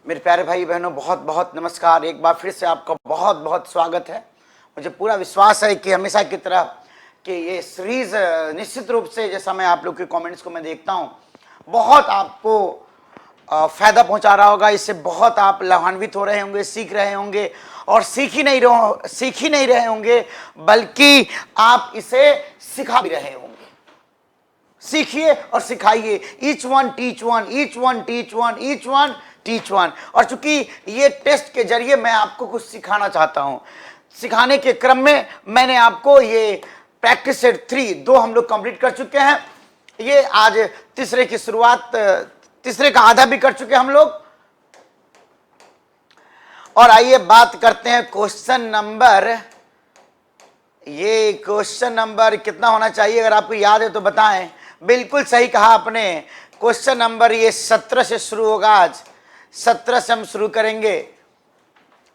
मेरे प्यारे भाई बहनों, बहुत बहुत नमस्कार। एक बार फिर से आपका बहुत बहुत स्वागत है। मुझे पूरा विश्वास है कि हमेशा की तरह कि ये सीरीज निश्चित रूप से, जैसा मैं आप लोग के कमेंट्स को मैं देखता हूँ, बहुत आपको फायदा पहुंचा रहा होगा। इससे बहुत आप लाभान्वित हो रहे होंगे, सीख रहे होंगे, और सीख ही नहीं रहे होंगे बल्कि आप इसे सिखा भी रहे होंगे। सीखिए और सिखाइए। Each one teach one, each one teach one, each one teach one. और चूंकि ये टेस्ट के जरिए मैं आपको कुछ सिखाना चाहता हूं, सिखाने के क्रम में मैंने आपको ये प्रैक्टिस सेट 3 2 हम लोग कंप्लीट कर चुके हैं। ये आज तीसरे की शुरुआत, तीसरे का आधा भी कर चुके हम लोग। और आइए बात करते हैं क्वेश्चन नंबर, ये क्वेश्चन नंबर कितना होना चाहिए, अगर आपको याद है तो बताएं। बिल्कुल सही कहा आपने। क्वेश्चन नंबर ये 17 से शुरू होगा। आज 17 से हम शुरू करेंगे।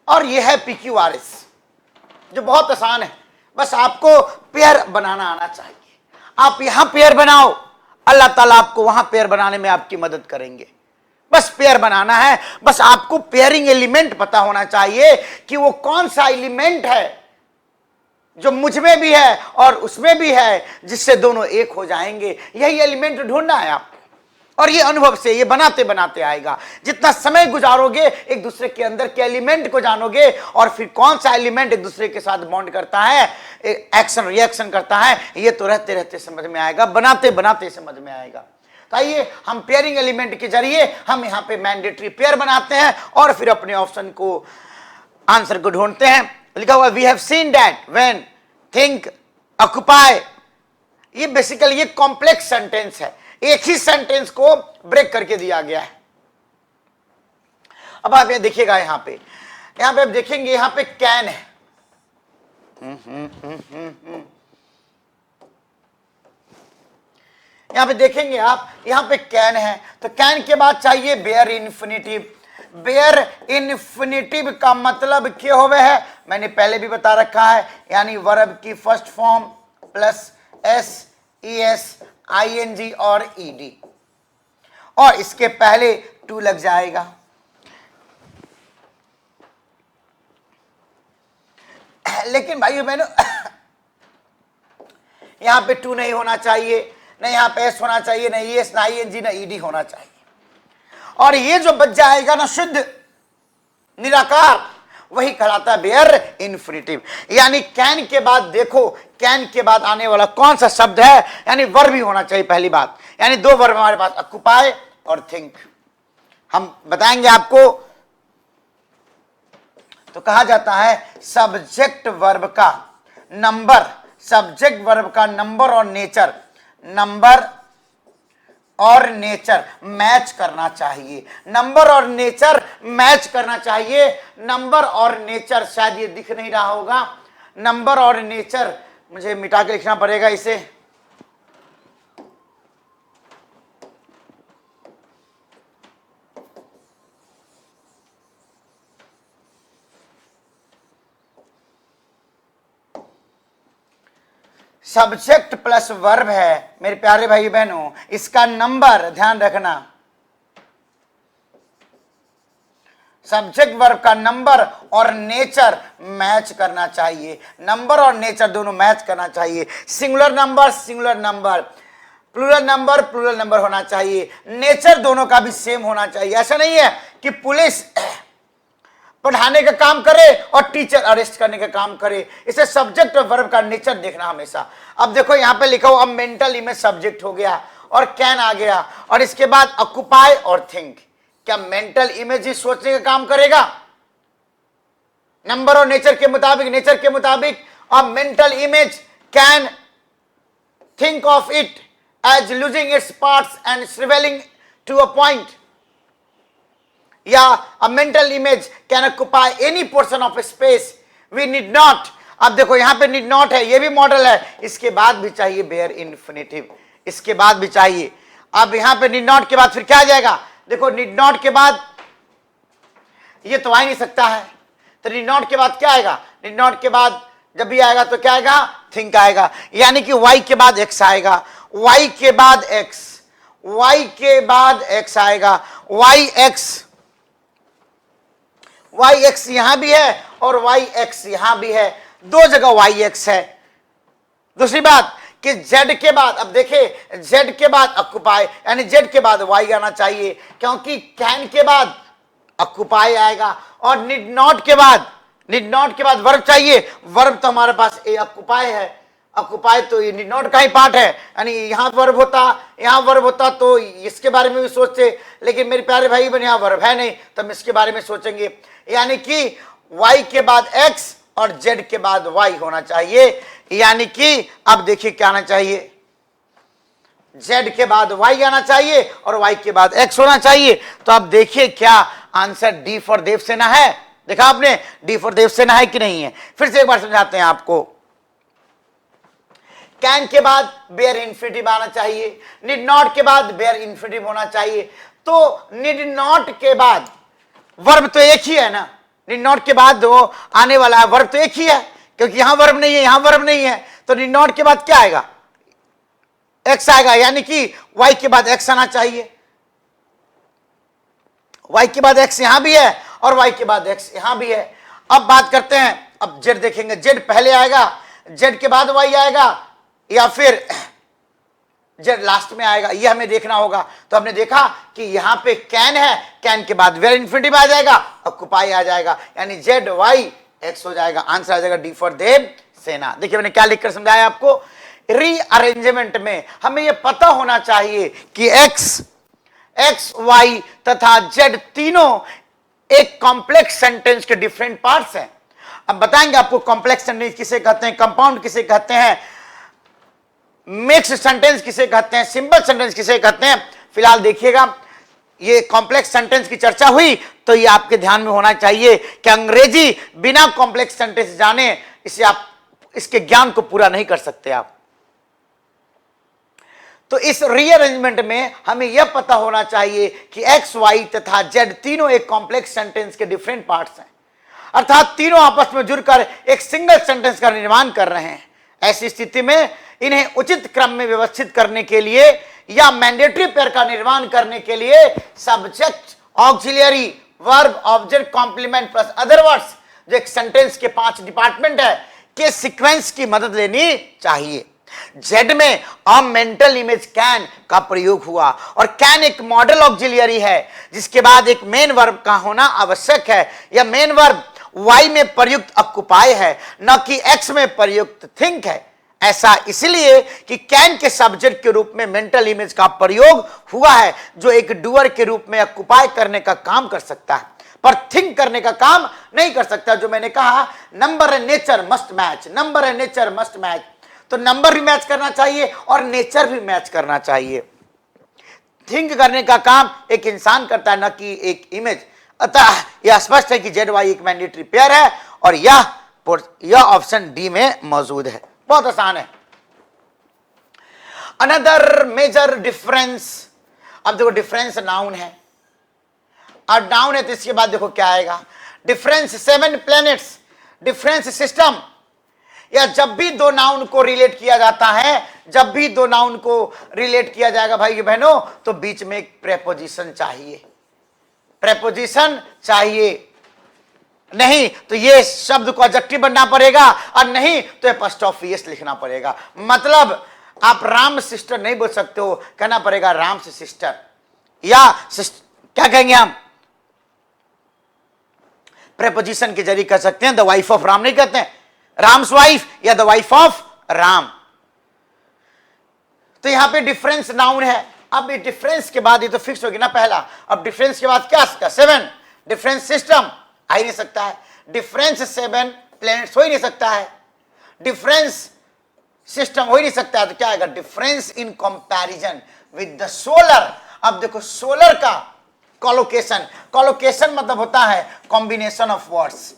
और ये है PQRS, जो बहुत आसान है। बस आपको पेयर बनाना आना चाहिए। आप यहां पेयर बनाओ, अल्लाह ताला आपको वहां पेयर बनाने में आपकी मदद करेंगे। बस पेयर बनाना है। बस आपको पेयरिंग एलिमेंट पता होना चाहिए कि वो कौन सा एलिमेंट है जो मुझ में भी है और उसमें भी है, जिससे दोनों एक हो जाएंगे। यही एलिमेंट ढूंढना है आपको। और ये अनुभव से, ये बनाते बनाते आएगा। जितना समय गुजारोगे, एक दूसरे के अंदर के एलिमेंट को जानोगे, और फिर कौन सा एलिमेंट एक दूसरे के साथ बॉन्ड करता है, एक्शन रिएक्शन करता है, ये तो रहते रहते समझ में आएगा, बनाते बनाते समझ में आएगा। तो आइए हम पेयरिंग एलिमेंट के जरिए हम यहाँ पे मैंडेटरी पेयर बनाते हैं और फिर अपने ऑप्शन को, आंसर को ढूंढते हैं। लिखा हुआ we have seen that when, think, occupy. ये बेसिकली ये कॉम्प्लेक्स सेंटेंस है। एक ही सेंटेंस को ब्रेक करके दिया गया है। अब आप ये देखिएगा, यहां पे आप देखेंगे, यहां पे कैन है। यहां पे देखेंगे आप, यहां पे कैन है, तो कैन के बाद चाहिए बेयर इन्फिनिटिव। बेयर इन्फिनिटिव का मतलब क्या होवे है, मैंने पहले भी बता रखा है, यानी वर्ब की first form plus SES ING और ED, और इसके पहले टू लग जाएगा। लेकिन भाइयों बहनों, यहां पे टू नहीं होना चाहिए, न यहां पे S होना चाहिए, न ES, न ING, न ED होना चाहिए। और ये जो बच जाएगा ना शुद्ध निराकार, वही कहलाता है बेयर इन्फिनिटिव। यानी कैन के बाद देखो, कैन के बाद आने वाला कौन सा शब्द है, यानी वर्ब ही होना चाहिए पहली बात। यानी दो वर्ब हमारे पास, ऑक्युपाई और थिंक। हम बताएंगे आपको। तो कहा जाता है सब्जेक्ट वर्ब का नंबर, सब्जेक्ट वर्ब का नंबर और नेचर, नंबर और नेचर मैच करना चाहिए। नंबर और नेचर मैच करना चाहिए। नंबर और नेचर, शायद ये दिख नहीं रहा होगा, नंबर और नेचर, मुझे मिटा के लिखना पड़ेगा इसे। सब्जेक्ट प्लस वर्ब है मेरे प्यारे भाई बहनों, इसका नंबर ध्यान रखना। सब्जेक्ट वर्ब का नंबर और नेचर मैच करना चाहिए। नंबर और नेचर दोनों मैच करना चाहिए। Singular number singular number, plural number plural number होना चाहिए। नेचर दोनों का भी सेम होना चाहिए। ऐसा नहीं है कि पुलिस पढ़ाने का काम करे और टीचर अरेस्ट करने का काम करे। इसे सब्जेक्ट और वर्ब का नेचर देखना हमेशा। अब देखो यहां पे लिखा हुआ, अब मेंटल इमेज सब्जेक्ट हो गया और कैन आ गया, और इसके बाद ऑक्युपाई और थिंक। क्या मेंटल इमेज ही सोचने का काम करेगा? नंबर और नेचर के मुताबिक, नेचर के मुताबिक, अब mental image can think of it as losing its parts and shriveling to a point, या a mental image can occupy any portion of space we need not। अब देखो यहां पे need not है, ये भी मॉडल है। इसके बाद भी चाहिए बेयर इन्फिनिटिव, इसके बाद भी चाहिए। अब यहां पे need not के बाद फिर क्या आ जाएगा, देखो need not के बाद ये तो आ ही नहीं सकता है, तो need not के बाद क्या आएगा, need not के बाद जब भी आएगा तो क्या आएगा, think आएगा। यानी कि y के बाद x आएगा, y के बाद x, y के बाद x आएगा, y x वाई एक्स यहां भी है और वाई एक्स यहां भी है, दो जगह वाई एक्स है। दूसरी बात कि z के बाद, अब देखिए z के बाद ऑक्युपाई, यानी z के बाद y आना चाहिए, क्योंकि कैन के बाद ऑक्युपाई आएगा और नीड नॉट के बाद वर्ब चाहिए। वर्ब तो हमारे पास ए ऑक्युपाई है, ऑक्युपाई तो ये नीड नॉट का ही पार्ट है, यानी यहां वर्ब होता तो इसके बारे में भी सोचते, लेकिन मेरे प्यारे भाई बहन यहां वर्ब है नहीं तो हम इसके बारे में सोचेंगे। यानी कि y के बाद x और z के बाद y होना चाहिए, यानी कि अब देखिए क्या आना चाहिए, z के बाद y आना चाहिए और y के बाद x होना चाहिए। तो अब देखिए क्या आंसर डी फॉर देवसेना है। देखा आपने, डी फॉर देवसेना है कि नहीं है। फिर से एक बार समझाते हैं आपको। कैन के बाद बेयर इंफिनिटिव आना चाहिए, नीड नॉट के बाद बेयर इंफिनिटिव होना चाहिए। तो नीड नॉट के बाद वर्ब तो एक ही है ना, नीड नॉट के बाद वो आने वाला है वर्ब तो एक ही है, क्योंकि यहां वर्ब नहीं है, यहां वर्ब नहीं है, तो नीड नॉट के बाद क्या आएगा, एक्स आएगा, यानी कि वाई के बाद एक्स आना चाहिए। वाई के बाद एक्स यहां भी है और वाई के बाद एक्स यहां भी है। अब बात करते हैं, अब जेड देखेंगे, जेड पहले आएगा, जेड के बाद वाई आएगा, या फिर जेड लास्ट में आएगा, ये हमें देखना होगा। तो हमने देखा कि यहां पे कैन है, कैन के बाद वेयर इंफिनिटिव आ जाएगा, ऑक्युपाई आ जाएगा, यानी जेड वाई एक्स हो जाएगा। आंसर आ जाएगा डी फॉर देव सेना। देखिए मैंने क्या लिखकर समझाया आपको। रीअरेंजमेंट में हमें यह पता होना चाहिए कि एक्स वाई तथा जेड तीनों एक कॉम्प्लेक्स सेंटेंस के डिफरेंट पार्ट्स हैं। अब बताएंगे आपको कॉम्प्लेक्स सेंटेंस किसे कहते हैं, कंपाउंड किसे कहते हैं, मिक्स सेंटेंस किसे कहते हैं, सिंपल सेंटेंस किसे कहते हैं। फिलहाल देखिएगा, ये कॉम्प्लेक्स सेंटेंस की चर्चा हुई तो ये आपके ध्यान में होना चाहिए कि अंग्रेजी बिना कॉम्प्लेक्स सेंटेंस जाने इसे आप इसके ज्ञान को पूरा नहीं कर सकते आप। तो इस रीअरेंजमेंट में हमें यह पता होना चाहिए कि एक्स वाई तथा जेड तीनों एक कॉम्प्लेक्स सेंटेंस के डिफरेंट पार्ट्स हैं, अर्थात तीनों आपस में जुड़कर एक सिंगल सेंटेंस का निर्माण कर रहे हैं। ऐसी स्थिति में इन्हें उचित क्रम में व्यवस्थित करने के लिए या मैंडेटरी पेयर का निर्माण करने के लिए subject, auxiliary, verb, object, complement plus other words, जो एक सेंटेंस के 5 डिपार्टमेंट है, के सीक्वेंस की मदद लेनी चाहिए। जेड में मेंटल इमेज कैन का प्रयोग हुआ और कैन एक मॉडल ऑक्सिलियरी है जिसके बाद एक मेन वर्ब का होना आवश्यक है। यह मेन वर्ब वाई में प्रयुक्त ऑक्युपाई है, न कि एक्स में प्रयुक्त थिंक है। ऐसा इसलिए कि कैन के सब्जेक्ट के रूप में मेंटल इमेज का प्रयोग हुआ है जो एक डूअर के रूप में ऑक्युपाई करने का काम कर सकता है पर थिंक करने का काम नहीं कर सकता। जो मैंने कहा number and nature must match, number and nature must match, तो नंबर भी मैच करना चाहिए और नेचर भी मैच करना चाहिए। थिंक करने का काम एक इंसान करता है, न कि एक इमेज। अतः यह स्पष्ट है कि जेड वाई एक मैंडेटरी पेयर है और यह ऑप्शन डी में मौजूद है। बहुत आसान है। अनदर मेजर डिफरेंस, अब देखो डिफरेंस नाउन है और नाउन है तो इसके बाद देखो क्या आएगा, डिफरेंस 7 प्लैनेट्स, डिफरेंस सिस्टम। या जब भी दो नाउन को रिलेट किया जाता है, जब भी दो नाउन को रिलेट किया जाएगा भाई बहनों, तो बीच में एक प्रेपोजिशन चाहिए, प्रेपोजिशन चाहिए। नहीं तो ये शब्द को एडजेक्टिव बनना पड़ेगा और नहीं तो एपोस्ट्रोफी एस लिखना पड़ेगा। मतलब आप राम सिस्टर नहीं बोल सकते हो, कहना पड़ेगा राम से सिस्टर, या क्या कहेंगे हम, प्रेपोजिशन के जरिए कह सकते हैं। द वाइफ ऑफ राम नहीं कहते हैं, राम्स वाइफ या द वाइफ ऑफ राम। तो यहां पे डिफरेंस नाउन है। अब ये डिफरेंस के बाद ये तो फिक्स होगी ना पहला, अब डिफरेंस के बाद क्या, 7 डिफरेंस सिस्टम आ ही नहीं सकता है, डिफरेंस 7 प्लैनेट्स हो ही नहीं सकता है, डिफरेंस सिस्टम हो ही नहीं सकता है। तो क्या आएगा, difference in comparison with the solar. अब देखो सोलर का कोलोकेशन, कोलोकेशन मतलब होता है कॉम्बिनेशन ऑफ वर्ड्स,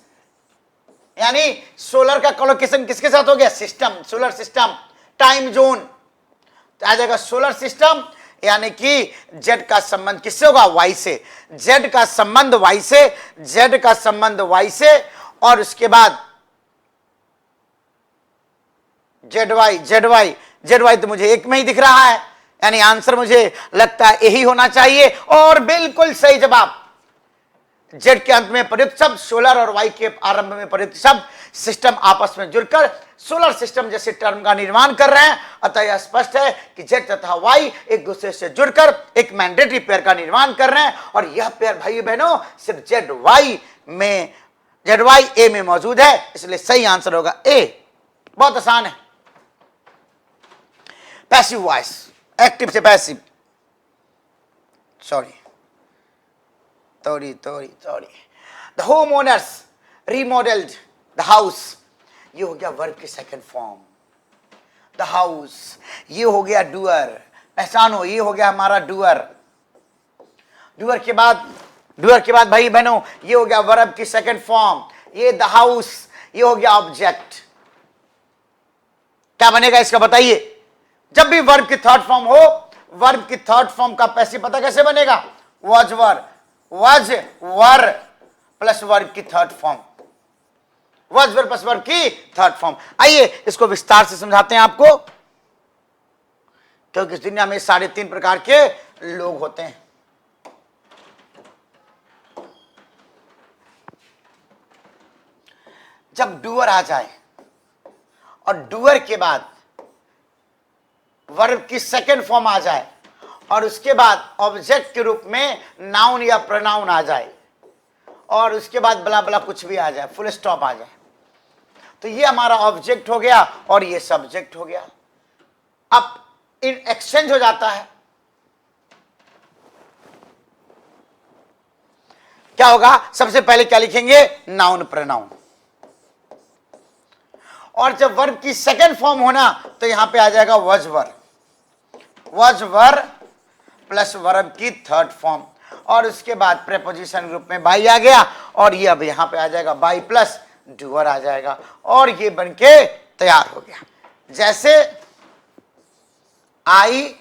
यानी सोलर का कोलोकेशन किसके साथ हो गया, system, solar system, time zone. तो आ जाएगा सोलर सिस्टम, यानी कि जेड का संबंध किससे होगा, वाई से, जेड का संबंध वाई से, जेड का संबंध वाई से, और उसके बाद Z Y, Z Y, Z Y तो मुझे एक में ही दिख रहा है, यानी आंसर मुझे लगता है यही होना चाहिए। और बिल्कुल सही जवाब, जेड के अंत में प्रयुक्त शब्द, सोलर और वाई के आरंभ में प्रयुक्त शब्द, सिस्टम आपस में जुड़कर सोलर सिस्टम जैसे टर्म का निर्माण कर रहे हैं। अतः यह स्पष्ट है कि जेड तथा वाई एक दूसरे से जुड़कर एक मैंडेटरी पेयर का निर्माण कर रहे हैं, और यह पेयर भाई बहनों सिर्फ जेड वाई ए में मौजूद है, इसलिए सही आंसर होगा ए। बहुत आसान है। पैसिव वॉइस, एक्टिव से passive, sorry. The home owners remodelled the house, ये हो गया वर्ब की सेकंड फॉर्म। द हाउस, ये हो गया डूअर, पहचानो ये हो गया हमारा डूअर। डूअर के बाद भाई बहनों ये हो गया वर्ब की सेकंड फॉर्म। ये द हाउस, ये हो गया ऑब्जेक्ट। क्या बनेगा इसका बताइए? जब भी वर्ब की थर्ड फॉर्म हो, वर्ब की थर्ड फॉर्म का पैसिव पता कैसे बनेगा? वॉज वर प्लस वर्ब की third form, was were plus verb की थर्ड फॉर्म। आइए इसको विस्तार से समझाते हैं आपको, क्योंकि इस दुनिया में 3.5 प्रकार के लोग होते हैं। जब डूअर आ जाए और डूअर के बाद वर्ब की सेकंड फॉर्म आ जाए और उसके बाद ऑब्जेक्ट के रूप में नाउन या प्रोनाउन आ जाए और उसके बाद बला बला कुछ भी आ जाए, फुल स्टॉप आ जाए, तो ये हमारा ऑब्जेक्ट हो गया और ये सब्जेक्ट हो गया। अब इन एक्सचेंज हो जाता है, क्या होगा? सबसे पहले क्या लिखेंगे? Noun pronoun. और जब वर्ब की सेकंड फॉर्म होना तो यहां पे आ जाएगा वॉज वर प्लस वर्ब की थर्ड फॉर्म, और उसके बाद प्रेपोजिशन ग्रुप में बाई आ गया, और ये अब यहां पे आ जाएगा बाई प्लस डूअर आ जाएगा, और ये बनके तैयार हो गया। जैसे I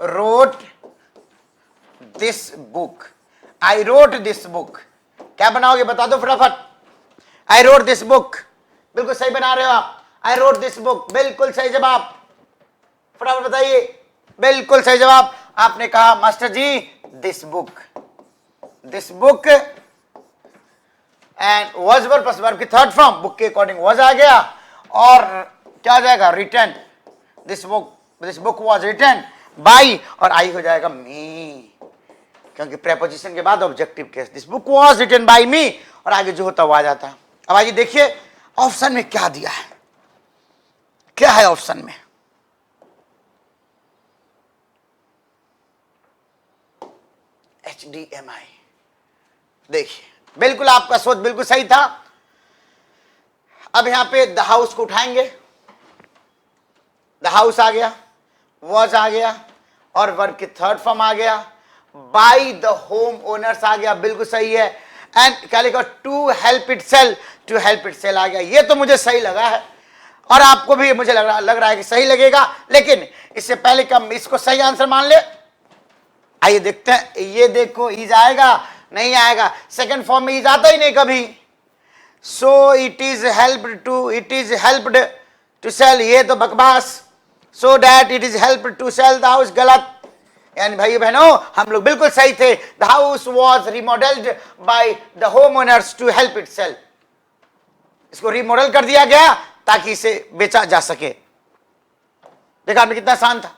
wrote this book, I wrote this book, क्या बनाओगे बता दो फटाफट। आई रोट दिस बुक, बिल्कुल सही बना रहे हो आप। आई रोट दिस बुक, बिल्कुल सही जवाब, फटाफट बताइए। बिल्कुल सही जवाब आपने कहा मास्टर जी, this book and was verb plus verb की थर्ड फॉर्म, बुक के अकॉर्डिंग वॉज आ गया, और क्या आ जाएगा? Written, this book was written by, और आई हो जाएगा मी, क्योंकि प्रेपोजिशन के बाद objective case, this book was written by me, और आगे जो होता वो आ जाता है। अब आइए देखिए ऑप्शन में क्या दिया है, क्या है ऑप्शन में? HDMI, देखिए बिल्कुल आपका सोच बिल्कुल सही था। अब यहां पे द हाउस को उठाएंगे, द हाउस आ गया, वॉज आ गया, और वर्ब की थर्ड फॉर्म आ गया, बाय द होम ओनर्स आ गया, बिल्कुल सही है, एंड क्या लिखा? टू हेल्प इटसेल्फ आ गया। ये तो मुझे सही लगा है, और आपको भी मुझे लग रहा है कि सही लगेगा, लेकिन इससे पहले कि हम इसको सही आंसर मान ले, आइए देखते हैं। ये देखो इज आएगा, नहीं आएगा, सेकंड फॉर्म में इज आता ही नहीं कभी। So it is helped to sell, ये तो बकवास। So that it is helped to sell the house, गलत। यानी भाई बहनों हम लोग बिल्कुल सही थे। The house was remodelled by the home owners to help it sell, इसको रिमॉडल कर दिया गया ताकि इसे बेचा जा सके। देखा आपने कितना आसान था।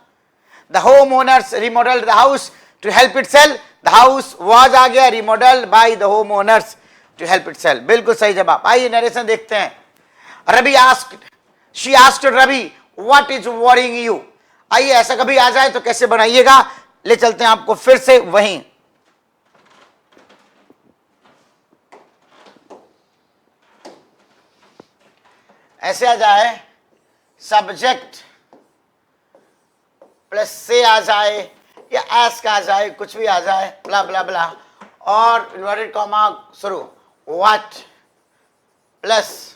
The home owners remodelled the house to help it sell, the house was आ गया remodelled by the home owners to help it sell, बिल्कुल सही जवाब। आइए नरेशन देखते हैं। Ravi asked, she asked Ravi what is worrying you. आइए ऐसा कभी आ जाए तो कैसे बनाइएगा, ले चलते हैं आपको फिर से वहीं। ऐसे आ जाए सब्जेक्ट प्लस से आ जाए या एस का आ जाए, कुछ भी आ जाए, ब्ला ब्ला ब्ला, और इन्वर्टेड कॉमा शुरू, व्हाट प्लस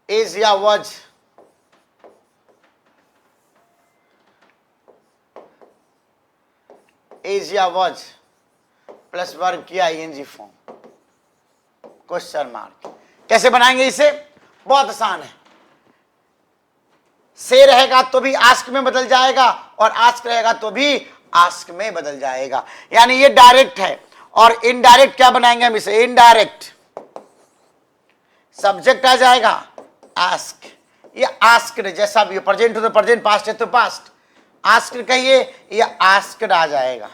इज या वॉज, इज या वॉज प्लस वर्ब की आईएनजी फॉर्म, क्वेश्चन मार्क। कैसे बनाएंगे इसे? बहुत आसान है। से रहेगा तो भी आस्क में बदल जाएगा, और आस्क रहेगा तो भी आस्क में बदल जाएगा। यानी ये डायरेक्ट है। और इनडायरेक्ट क्या बनाएंगे हम इसे? इनडायरेक्ट सब्जेक्ट आ जाएगा आस्क, ये आस्क्ड जैसा भी हो, प्रेजेंट हो तो प्रेजेंट, पास्ट है तो पास्ट, आस्क्ड कहिए, ये आस्क्ड आ जाएगा।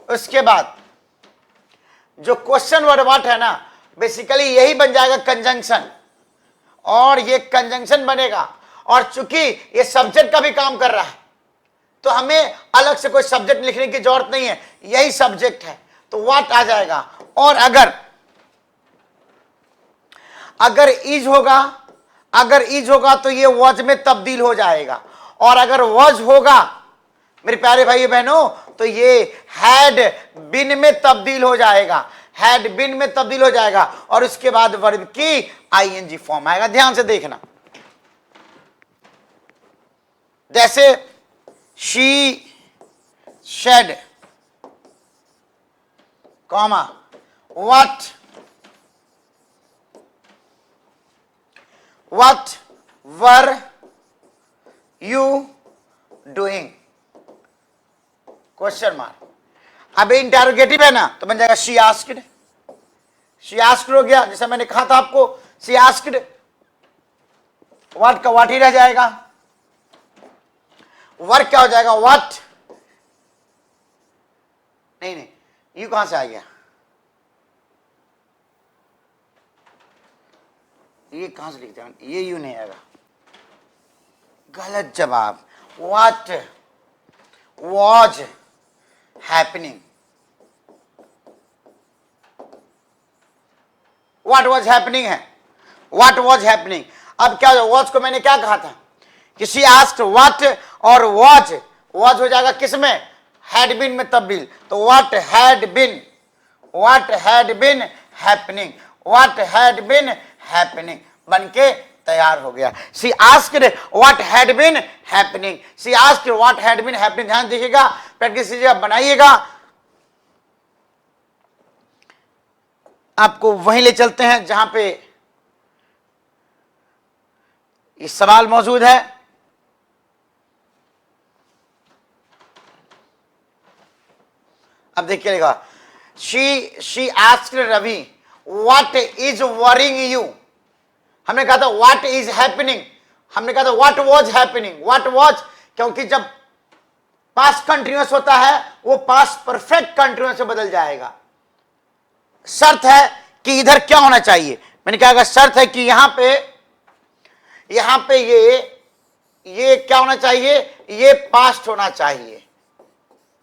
उसके बाद जो क्वेश्चन वर्ड व्हाट है ना, बेसिकली यही बन जाएगा कंजंक्शन, और ये कंजंक्शन बनेगा। और चूंकि ये सब्जेक्ट का भी काम कर रहा है तो हमें अलग से कोई सब्जेक्ट लिखने की जरूरत नहीं है, यही सब्जेक्ट है तो व्हाट आ जाएगा। और अगर इज होगा तो ये वॉज में तब्दील हो जाएगा, और अगर वॉज होगा मेरे प्यारे भाई बहनों तो ये हैड बिन में तब्दील हो जाएगा, हैड बिन में तब्दील हो जाएगा, और उसके बाद वर्ब की आईएनजी फॉर्म आएगा। ध्यान से देखना, जैसे she said comma what were you doing, question mark. अब इंटरोगेटिव है ना तो बन जाएगा शी आस्क्ड, शी आस्क्ड हो गया, जैसा मैंने कहा था आपको, शी आस्क्ड, व्हाट का व्हाट ही रह जाएगा, वर्क क्या हो जाएगा व्हाट, नहीं यू कहां से आ गया, ये कहां से लिखते हैं, ये यू नहीं आएगा, गलत जवाब। What was happening, what was happening है, व्हाट वॉज हैपनिंग। अब क्या वॉज को मैंने क्या कहा था कि शी आस्क्ड व्हाट, और वॉज हो जाएगा किसमें, हैड बीन में तब्दील, तो व्हाट हैड बीन हैपनिंग बनके तैयार हो गया। She asked what had been happening, she asked what had been happening. ध्यान देखिएगा, प्रैक्टिस कीजिएगा, बनाइएगा। आपको वहीं ले चलते हैं जहां पे ये सवाल मौजूद है। अब देखिएगा, she asked Ravi what is worrying you, हमने कहा था व्हाट इज हैपनिंग, हमने कहा था what was happening, what was, क्योंकि जब पास्ट कंटिन्यूअस होता है वो पास्ट परफेक्ट कंटिन्यूअस से बदल जाएगा। शर्त है कि इधर क्या होना चाहिए, मैंने कहा शर्त है कि यहां पे ये क्या होना चाहिए, ये पास्ट होना चाहिए।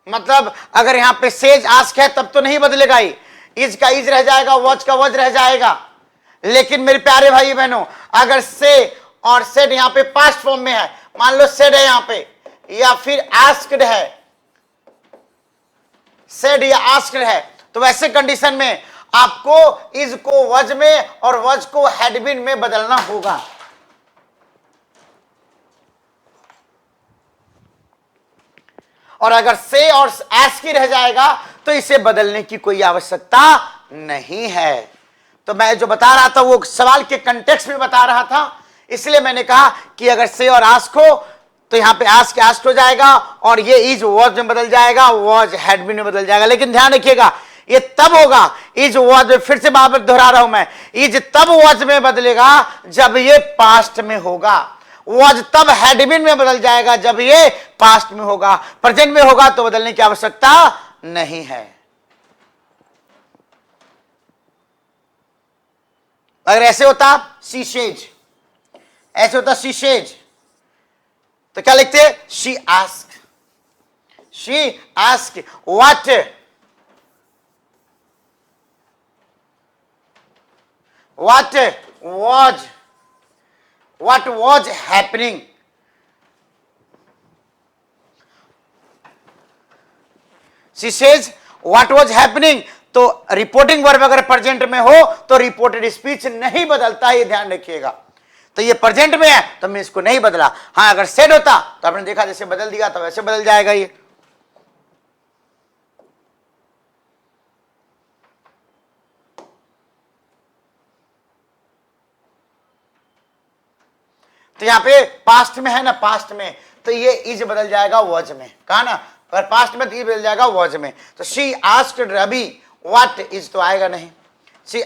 मतलब अगर यहां पे सेज आस्क है तब तो नहीं बदलेगा, ये इज का इज रह जाएगा, वॉच का वॉच रह जाएगा। लेकिन मेरे प्यारे भाई बहनों, अगर से और सेड यहां पे पास्ट फॉर्म में है, मान लो सेड है यहां पे या फिर आस्क्ड है, सेड या आस्क्ड है, तो वैसे कंडीशन में आपको इज को वज में और वज को हैड बीन में बदलना होगा। और अगर से और एस की रह जाएगा तो इसे बदलने की कोई आवश्यकता नहीं है। तो मैं जो बता रहा था वो सवाल के कंटेक्स्ट में बता रहा था, इसलिए मैंने कहा कि अगर से और आस्क हो तो यहां पे आस्क आस्क हो जाएगा, और ये इज वॉज में बदल जाएगा, वॉज हैड बीन में बदल जाएगा। लेकिन ध्यान रखिएगा, ये तब होगा, इज वॉज में, फिर से बार बार दोहरा रहा हूं मैं, इज तब वॉज में बदलेगा जब ये पास्ट में होगा, वॉज तब हैड बीन में बदल जाएगा जब ये पास्ट में होगा। प्रेजेंट में होगा तो बदलने की आवश्यकता नहीं है। अगर ऐसे होता शी सेज, ऐसे होता शी सेज, तो क्या लिखते हैं, she ask what was happening, she says what was happening. तो रिपोर्टिंग वर्ब अगर प्रेजेंट में हो तो रिपोर्टेड स्पीच नहीं बदलता, ये ध्यान रखिएगा। तो ये प्रेजेंट में है तो मैं इसको नहीं बदला। हाँ, अगर सेड होता तो आपने देखा जैसे बदल दिया तो वैसे बदल जाएगा ये। तो यहां पे पास्ट में है ना, पास्ट में, तो ये इज बदल जाएगा वॉज में, कहा ना, पर पास्ट में तो इज बदल जाएगा वॉज में। तो she asked Ravi what is तो आएगा नहीं, शी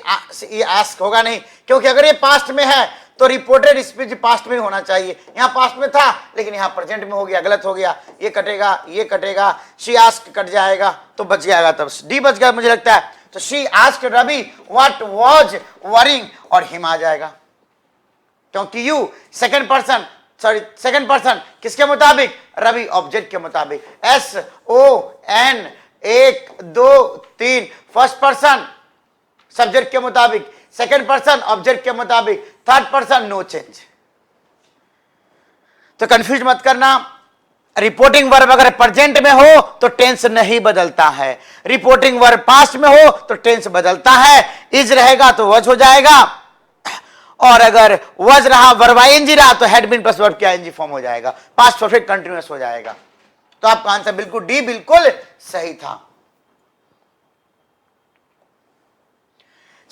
आस्क होगा नहीं, क्योंकि अगर ये पास्ट में है तो रिपोर्टेड स्पीच पास्ट में होना चाहिए। यहां पास्ट में था लेकिन यहां प्रेजेंट में हो गया, गलत हो गया, ये कटेगा, शी आस्क कट जाएगा तो बच जाएगा, तब डी बच गया मुझे लगता है। तो she asked Ravi what was worrying और हिम आ जाएगा, क्योंकि यू सेकंड पर्सन किसके मुताबिक, रवि ऑब्जेक्ट के मुताबिक, SON 1 2 3 फर्स्ट पर्सन सब्जेक्ट के मुताबिक, सेकंड पर्सन ऑब्जेक्ट के मुताबिक, थर्ड पर्सन नो चेंज। तो कंफ्यूज मत करना, रिपोर्टिंग वर्ब अगर प्रेजेंट में हो तो टेंस नहीं बदलता है, रिपोर्टिंग वर्ब पास्ट में हो तो टेंस बदलता है, इज रहेगा तो वज हो जाएगा, और अगर वज रहा वर्ब आईएनजी रहा तो हैड बीन प्लस वर्ब के आईएनजी फॉर्म हो जाएगा, पास्ट परफेक्ट कंटिन्यूअस हो जाएगा। तो आपका आंसर बिल्कुल डी बिल्कुल सही था।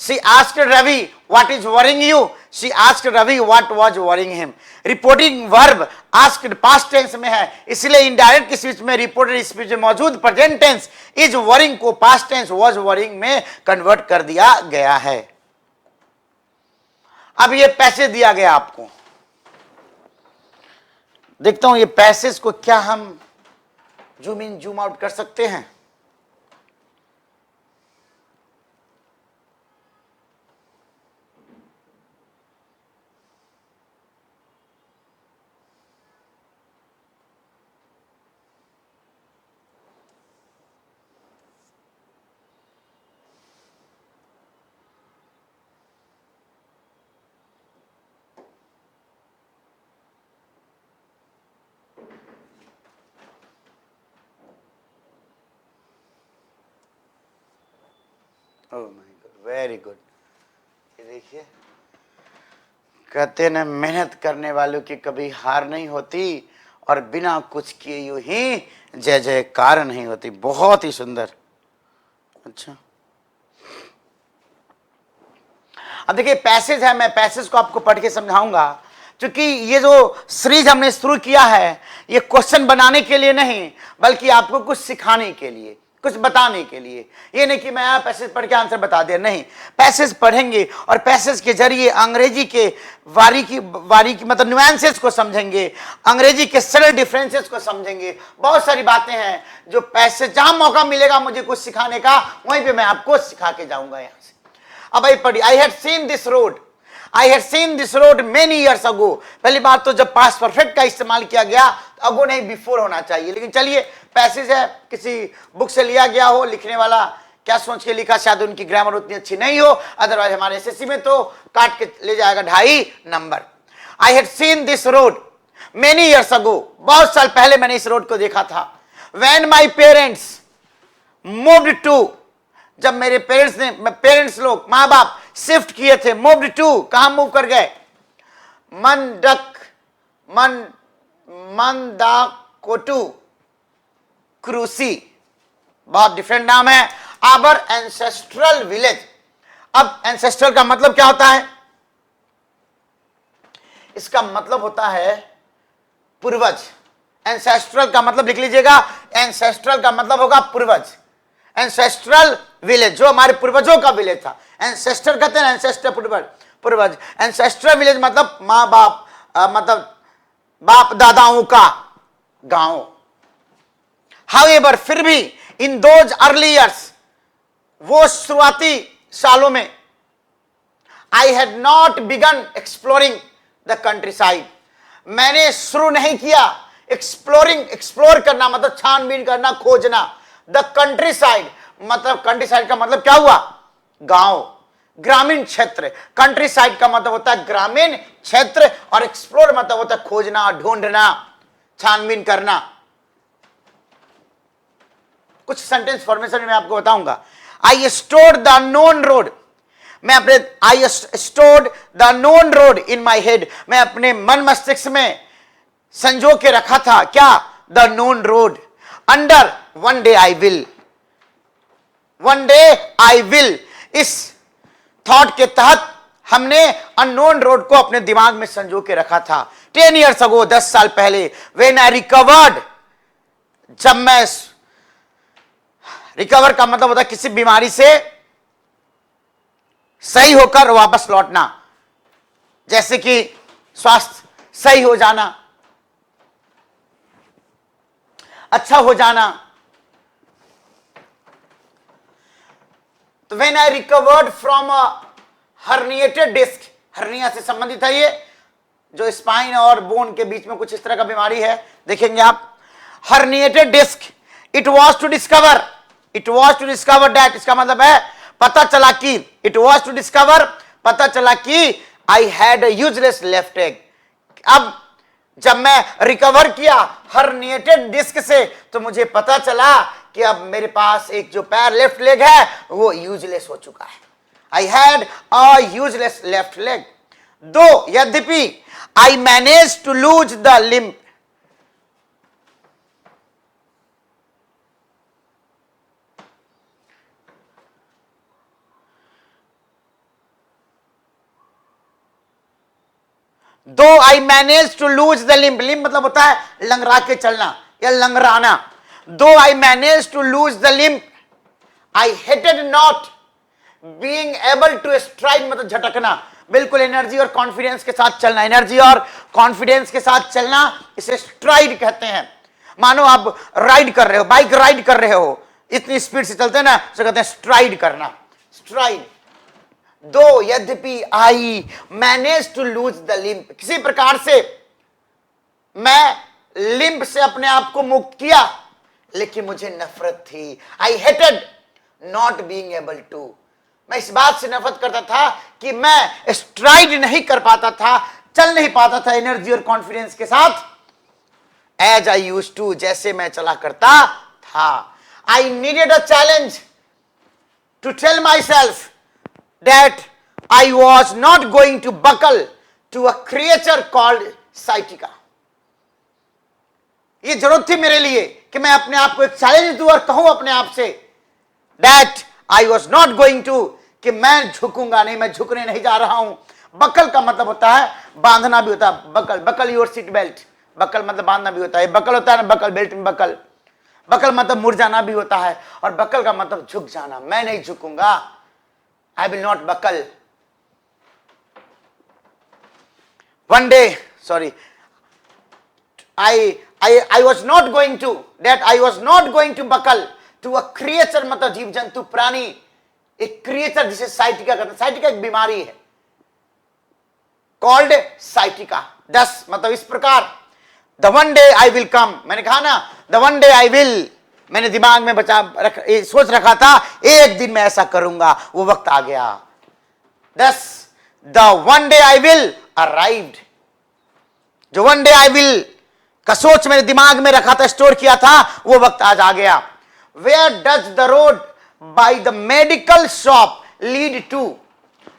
She asked Ravi what is worrying you. She asked Ravi what was worrying him. Reporting verb asked past tense में है, इसलिए indirect स्पीच में, reported स्पीच में मौजूद present tense is worrying को past tense was worrying में convert कर दिया गया है। अब ये पैसेज दिया गया आपको, देखता हूं ये पैसेज को क्या हम जूम इन जूम आउट कर सकते हैं। Oh my God, very good. ये देखिए, कहते हैं ना, मेहनत करने वालों की कभी हार नहीं होती और बिना कुछ किए यूं ही जय जयकार नहीं होती। बहुत ही सुंदर। अच्छा, अब देखिए पैसेज है, मैं पैसेज को आपको पढ़ के समझाऊंगा, क्योंकि ये जो सीरीज हमने शुरू किया है ये क्वेश्चन बनाने के लिए नहीं, बल्कि आपको कुछ सिखाने के लिए, कुछ बताने के लिए। ये नहीं कि मैं पैसेज पढ़ के आंसर बता दिया, नहीं, पैसेज पढ़ेंगे और पैसेज के जरिए अंग्रेजी के बारीकी मतलब न्यूएंसेस को समझेंगे, अंग्रेजी के सरल डिफरेंसेस को समझेंगे। बहुत सारी बातें हैं जो पैसेज, जहां मौका मिलेगा मुझे कुछ सिखाने का, वहीं पे मैं आपको सिखा के जाऊंगा यहां से। अब आई पढ़ी, आई had seen this road many years अगो। पहली बात तो जब पास्ट परफेक्ट का इस्तेमाल किया गया तो अगो नहीं बिफोर होना चाहिए, लेकिन चलिए पैसेज है, किसी बुक से लिया गया हो, लिखने वाला क्या सोच के लिखा, शायद उनकी ग्रामर उतनी अच्छी नहीं हो, अदरवाइज हमारे एसएससी में तो काट के ले जाएगा 2.5 नंबर। I had seen this road many years ago, बहुत साल पहले मैंने इस रोड को देखा था। When my parents moved to, जब मेरे पेरेंट्स लोग, माँ बाप शिफ्ट किए थे, मूव्ड टू, कहां मूव कर गए, मंदाकोटू क्रूसी, बहुत डिफरेंट नाम है, आवर एंसेस्ट्रल विलेज। अब एंसेस्ट्रल का मतलब क्या होता है, इसका मतलब होता है पूर्वज। एंसेस्ट्रल का मतलब लिख लीजिएगा, एंसेस्ट्रल का मतलब होगा पूर्वज। एंसेस्ट्रल विलेज, जो हमारे पूर्वजों का विलेज था, एंसेस्टर कहते हैं, एंसेस्टर पूर्वज। एंसेस्ट्रल विलेज मतलब माँ बाप, मतलब बाप दादाओं का गांव। हाउएवर, फिर भी, इन दोज अर्ली ईयर्स, वो शुरुआती सालों में, I had not begun exploring the countryside, मैंने शुरू नहीं किया एक्सप्लोर करना, मतलब छानबीन करना, खोजना। द कंट्री साइड, मतलब कंट्री साइड का मतलब क्या हुआ, गांव, ग्रामीण क्षेत्र। कंट्री साइड का मतलब होता है ग्रामीण क्षेत्र, और एक्सप्लोर मतलब होता है खोजना, ढूंढना, छानबीन करना। कुछ सेंटेंस फॉर्मेशन में आपको बताऊंगा। I stored the known road, I stored the known road in my head, मैं अपने मन मस्तिष्क में संजो के रखा था, क्या, the known road. Under one day I will, इस थॉट के तहत हमने अननोन रोड को अपने दिमाग में संजो के रखा था। 10 years ago, 10 साल पहले, when I recovered, जब मैं रिकवर का मतलब होता है किसी बीमारी से सही होकर वापस लौटना, जैसे कि स्वास्थ्य सही हो जाना, अच्छा हो जाना। तो when I recovered from a herniated disc, hernia से संबंधित है ये, जो स्पाइन और बोन के बीच में कुछ इस तरह का बीमारी है, देखेंगे आप। herniated disc, it was to discover that, इसका मतलब है पता चला कि, it was to discover, पता चला कि I had a useless left leg। अब जब मैं रिकवर किया हर्निएटेड डिस्क से, तो मुझे पता चला कि अब मेरे पास एक जो पैर लेफ्ट लेग है वो यूजलेस हो चुका है। I had a useless left leg, दो यद्यपि I managed to lose the limb, though I manage to lose the limb, limb मतलब होता है लंगरा के चलना या लंगराना। Though I manage to lose the limb, I hated not being able to stride, मतलब झटकना, बिल्कुल एनर्जी और कॉन्फिडेंस के साथ चलना, एनर्जी और कॉन्फिडेंस के साथ चलना, इसे स्ट्राइड कहते हैं। मानो आप राइड कर रहे हो, बाइक राइड कर रहे हो, इतनी स्पीड से चलते हैं ना, उसे कहते हैं स्ट्राइड करना, स्ट्राइड। दो यद्यपि I manage to lose the limb, किसी प्रकार से मैं लिम्ब से अपने आप को मुक्त किया, लेकिन मुझे नफरत थी। I hated not being able to, मैं इस बात से नफरत करता था कि मैं स्ट्राइड नहीं कर पाता था, चल नहीं पाता था एनर्जी और कॉन्फिडेंस के साथ, एज आई यूज्ड टू, जैसे मैं चला करता था। I needed a challenge to tell myself that I was not going to buckle to a creature called sciatica। ये जरूरत थी मेरे लिए कि मैं अपने आप को एक चैलेंज दूं और कहूं अपने आप से that I was not going to, कि मैं झुकूंगा नहीं, मैं झुकने नहीं जा रहा हूं। बकल का मतलब होता है बांधना भी होता है, buckle, buckle your seat belt, buckle मतलब बांधना भी होता है, बकल होता है ना, बकल बेल्ट में बकल, बकल मतलब मुड़ जाना भी होता है, और बकल का मतलब झुक जाना, मैं नहीं झुकूंगा, I will not buckle। One day, sorry, I was not going to, that I was not going to buckle to a creature, मतलब जीव जंतु प्राणी, एक क्रिएचर जिसे साइटिका कहते हैं। साइटिका एक बीमारी है, कॉल्ड साइटिका। 10 मतलब इस प्रकार, the one day I will come, मैंने कहा ना the one day I will, मैंने दिमाग में सोच रखा था एक दिन मैं ऐसा करूंगा, वो वक्त आ गया। 10 the one day I will arrived, जो वन डे आई विल का सोच मेरे दिमाग में रखा था, स्टोर किया था, वो वक्त आज आ गया। Where does the road by the medical shop lead to,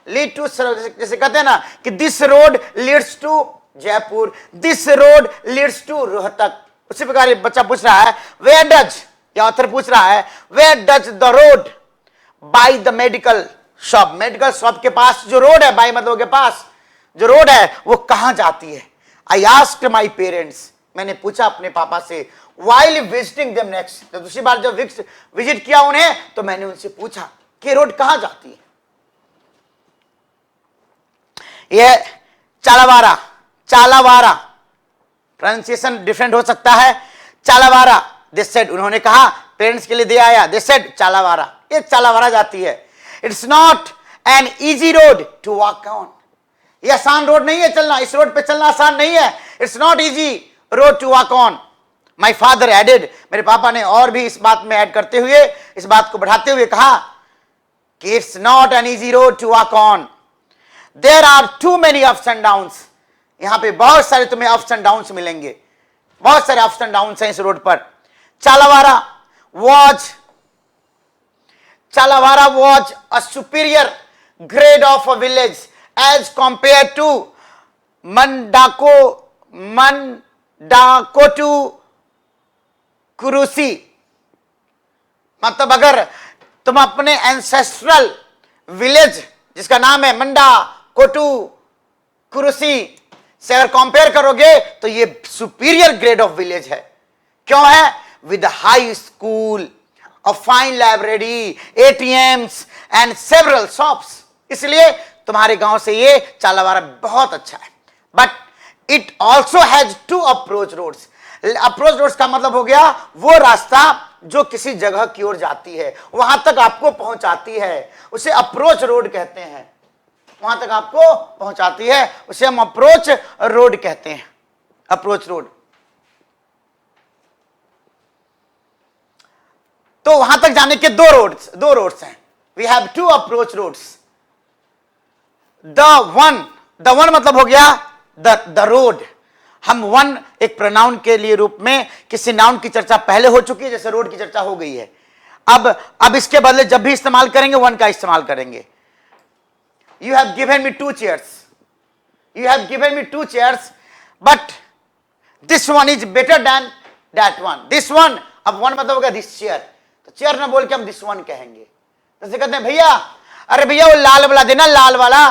जैसे कहते हैं ना कि this road leads to Jaipur, this road leads to Rohtak, उसी प्रकार ये बच्चा पूछ रहा है वेयर डज, या ऑथर पूछ रहा है where does the road by the medical shop, medical shop के पास जो रोड है, बाय मतलब के पास जो रोड है वो कहां जाती है। आई आस्क्ड माई पेरेंट्स, मैंने पूछा अपने पापा से, वाइल विजिटिंग देम नेक्स्ट, तो दूसरी बार जब विजिट किया उन्हें, तो मैंने उनसे पूछा कि रोड कहां जाती है। यह चालावारा, चालावारा प्रोनाउंसिएशन डिफरेंट हो सकता है, चालावारा, दे सेड, उन्होंने कहा, पेरेंट्स के लिए दे आया, दे सेड चालावारा, ये चालावारा जाती है। It's not an easy road to walk on, ये आसान रोड नहीं है चलना, इस रोड पे चलना आसान नहीं है। It's not easy road to walk on. My father added, मेरे पापा ने और भी इस बात में ऐड करते हुए, इस बात को बढ़ाते हुए कहा कि it's not an easy road to walk on, there are too many ups and downs, यहां पे बहुत सारे तुम्हें अप्स एंड डाउन्स मिलेंगे, बहुत सारे अप्स एंड डाउन्स हैं इस रोड पर। चालावारा was a superior grade of a village as compared to Mandakotu Kurusi, मतलब अगर तुम अपने एंसेस्ट्रल विलेज जिसका नाम है मंडा कोटू कुरुसी से अगर कंपेयर करोगे तो ये सुपीरियर ग्रेड ऑफ विलेज है। क्यों है? With high school, a fine library, ATMs and several shops. इसलिए तुम्हारे गांव से ये चालावारा बहुत अच्छा है। But it also has 2 approach roads. Approach roads का मतलब हो गया वो रास्ता जो किसी जगह की ओर जाती है, वहां तक आपको पहुंचाती है, उसे अप्रोच रोड कहते हैं। वहां तक आपको पहुंचाती है उसे हम अप्रोच रोड कहते हैं, अप्रोच रोड। तो वहां तक जाने के दो रोड्स हैं। We have 2 approach roads. The one मतलब हो गया द रोड। हम वन एक प्रोनाउन के लिए रूप में किसी नाउन की चर्चा पहले हो चुकी है, जैसे रोड की चर्चा हो गई है। अब इसके बदले जब भी इस्तेमाल करेंगे वन का इस्तेमाल करेंगे। You have given me 2 chairs. You have given me 2 chairs, but this one is better than that one. This one, अब one मतलब होगा this chair. तो चेयर ना बोल के हम this one कहेंगे। जैसे कहते हैं भैया, अरे भैया वो लाल वाला देना, लाल वाला।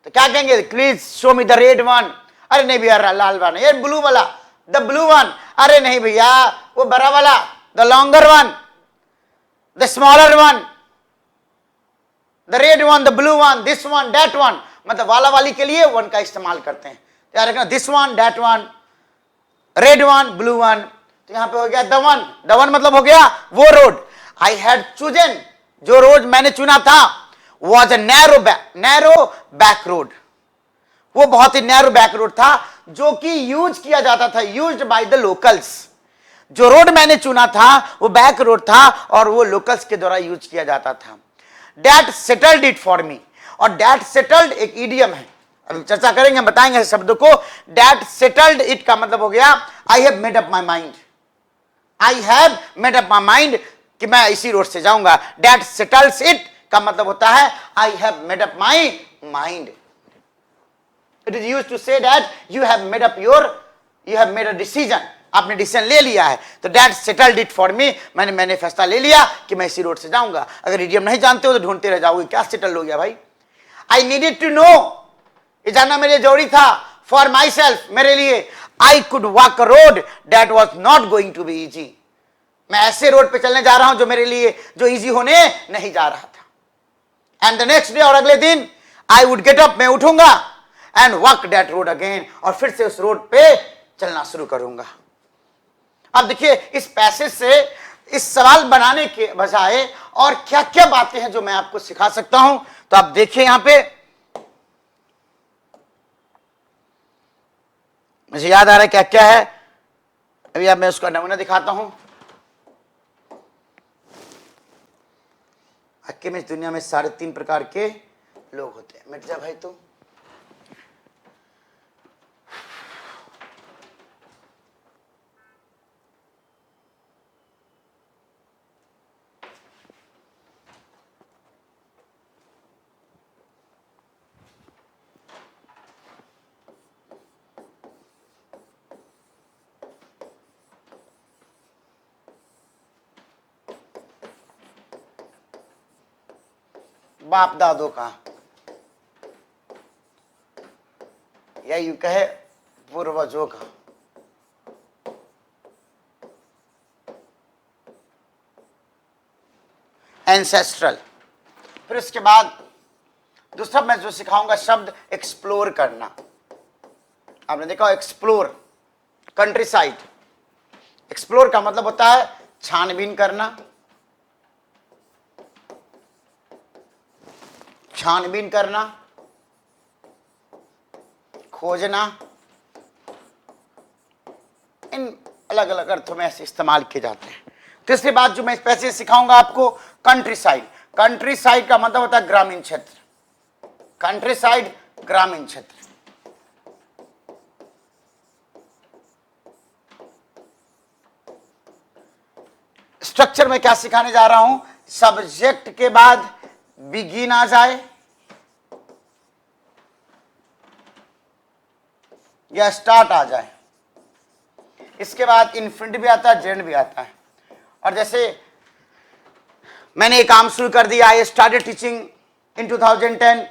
तो क्या कहेंगे? Please show me the red one. अरे नहीं भैया लाल वाला, ये ब्लू वाला, the blue one. अरे नहीं भैया वो बड़ा वाला, the longer one, the smaller one. The red one, the blue one, this one, that one. मतलब वाला वाली के लिए वन का इस्तेमाल करते हैं। याद रखना, this one, that one, red one, blue one. तो यहां पे हो गया द वन। द वन मतलब हो गया वो रोड। आई हैड चूजन, जो रोड मैंने चुना था, was a narrow back road. वो बहुत ही नैरो बैक रोड था जो कि यूज किया जाता था, यूज्ड बाय द लोकल्स। जो रोड मैंने चुना था वो बैक रोड था और वो लोकल्स के द्वारा यूज किया जाता था। That settled it for me। और that settled एक इडियम है, अभी चर्चा करेंगे, बताएंगे शब्द को। that settled it का मतलब हो गया I have made up my mind। I have made up my mind कि मैं इसी रोड से जाऊंगा। that settles it का मतलब होता है I have made up my mind। It is used to say that you have made a decision। आपने डिसीजन ले लिया है। तो that settled it for me, मैंने फैसला ले लिया कि मैं इसी रोड से जाऊंगा। अगर इडियम नहीं जानते हो तो ढूंढते रह जाओगे क्या सेटल हो गया भाई। आई नीडेड टू नो, ये जानना मेरे लिए जरूरी था। फॉर माई सेल्फ, मेरे लिए। I could walk a road that was not going to be easy. मैं ऐसे रोड पे चलने जा रहा हूं जो मेरे लिए जो इजी होने नहीं जा रहा था। एंड द नेक्स्ट डे, और अगले दिन, आई वुड गेट अप, मैं उठूंगा, and walk that road again, और फिर से उस रोड पे चलना शुरू करूंगा। अब देखिए इस पैसेज से इस सवाल बनाने के बजाय और क्या क्या बातें हैं जो मैं आपको सिखा सकता हूं। तो आप देखिए यहां पे, मुझे याद आ रहा है क्या क्या है। अभी अब मैं उसका नमूना दिखाता हूं। हक्के में इस दुनिया में 3.5 प्रकार के लोग होते हैं। मिट जा भाई तू। बाप दादों का, या यूं कहे पूर्वजों का। एंसेस्ट्रल। फिर उसके बाद दूसरा मैं जो सिखाऊंगा शब्द एक्सप्लोर करना। आपने देखा एक्सप्लोर, कंट्री साइड। एक्सप्लोर का मतलब होता है छानबीन करना, छानबीन करना, खोजना। इन अलग अलग अर्थों में ऐसे इस्तेमाल किए जाते हैं। तीसरी बात जो मैं इस पैसे सिखाऊंगा आपको, कंट्री साइड। कंट्री साइड का मतलब होता है ग्रामीण क्षेत्र। कंट्री साइड, ग्रामीण क्षेत्र। स्ट्रक्चर में क्या सिखाने जा रहा हूं, सब्जेक्ट के बाद बिगिन आ जाए या स्टार्ट आ जाए, इसके बाद इन्फिनिटिव भी आता है, जेंड भी आता है। और जैसे मैंने एक काम शुरू कर दिया, I started teaching in 2010,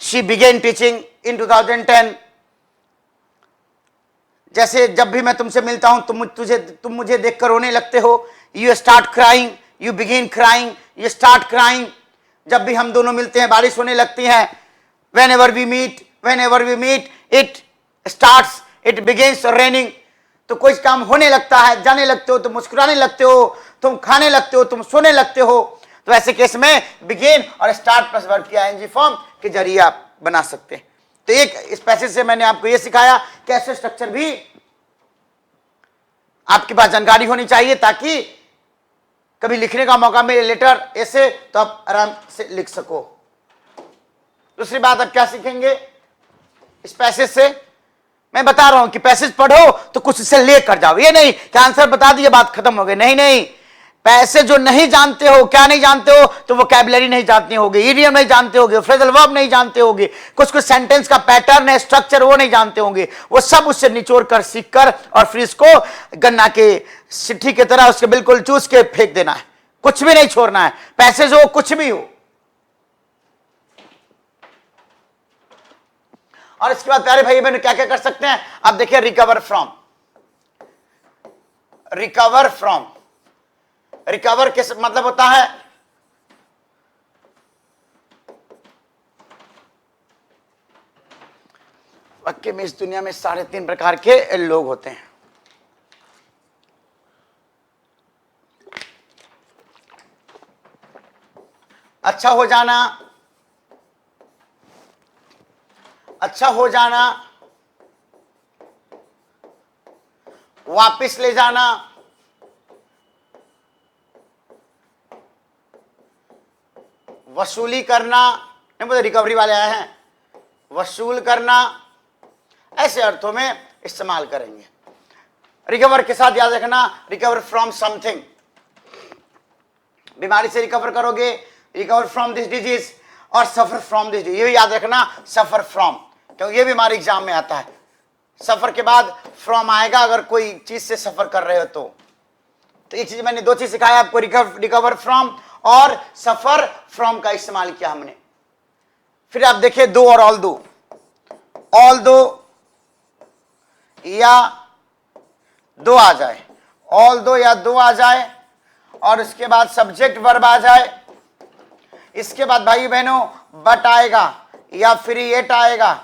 she began teaching in 2010, जैसे जब भी मैं तुमसे मिलता हूं तुम मुझे देखकर रोने लगते हो। You start crying, you begin crying, you start crying. जब भी हम दोनों मिलते हैं बारिश होने लगती है। whenever we meet it starts, it begins raining। तो कोई काम होने लगता है, जाने लगते हो, तुम मुस्कुराने लगते हो, तुम खाने लगते हो, तुम सोने लगते हो। तो ऐसे केस में बिगिन और स्टार्ट प्लस वर्ब की आईएनजी फॉर्म के जरिए आप बना सकते हैं। तो एक इस पैसेज से मैंने आपको यह सिखाया कि ऐसे स्ट्रक्चर भी आपके पास जानकारी होनी चाहिए, ताकि कभी लिखने का मौका मिले लेटर ऐसे, तो आप आराम से लिख सको। दूसरी बात आप क्या सीखेंगे इस पैसेज से? मैं बता रहा हूं कि पैसेज पढ़ो तो कुछ इससे लेकर जाओ। ये नहीं कि आंसर बता दिए बात खत्म हो गई, नहीं नहीं। पैसेज जो नहीं जानते हो, क्या नहीं जानते हो, तो वोकैबुलरी नहीं जानते होगे, इडियम नहीं जानते होगे, फ्रेजल वर्ब नहीं जानते होगे, कुछ कुछ सेंटेंस का पैटर्न है, स्ट्रक्चर वो नहीं जानते होंगे। वो सब उससे निचोड़ कर सीख कर और फिर इसको गन्ना के सिट्ठी की तरह उसके बिल्कुल चूस के फेंक देना है, कुछ भी नहीं छोड़ना है। पैसेज हो कुछ भी हो। और इसके बाद प्यारे भाई बहन क्या क्या कर सकते हैं आप देखिए। Recover from, recover from, recover किस मतलब होता है? वाक्य में इस दुनिया में 3.5 प्रकार के लोग होते हैं। अच्छा हो जाना, अच्छा हो जाना, वापिस ले जाना, वसूली करना, नहीं बोलते रिकवरी वाले आए हैं, वसूल करना, ऐसे अर्थों में इस्तेमाल करेंगे। रिकवर के साथ याद रखना रिकवर फ्रॉम समथिंग, बीमारी से रिकवर करोगे, रिकवर फ्रॉम दिस डिजीज, और सफर फ्रॉम दिस डिजीज, ये भी याद रखना सफर फ्रॉम, क्योंकि ये भी हमारे एग्जाम में आता है। सफर के बाद फ्रॉम आएगा अगर कोई चीज से सफर कर रहे हो तो एक चीज मैंने 2 चीज सिखाया आपको, रिकवर फ्रॉम और सफर फ्रॉम का इस्तेमाल किया हमने। फिर आप देखिए दो और ऑल दो, ऑल दो या दो आ जाए, ऑल दो या दो आ जाए, और उसके बाद सब्जेक्ट वर्ब आ जाए। इसके बाद भाई बहनों बट आएगा या फिर एट आएगा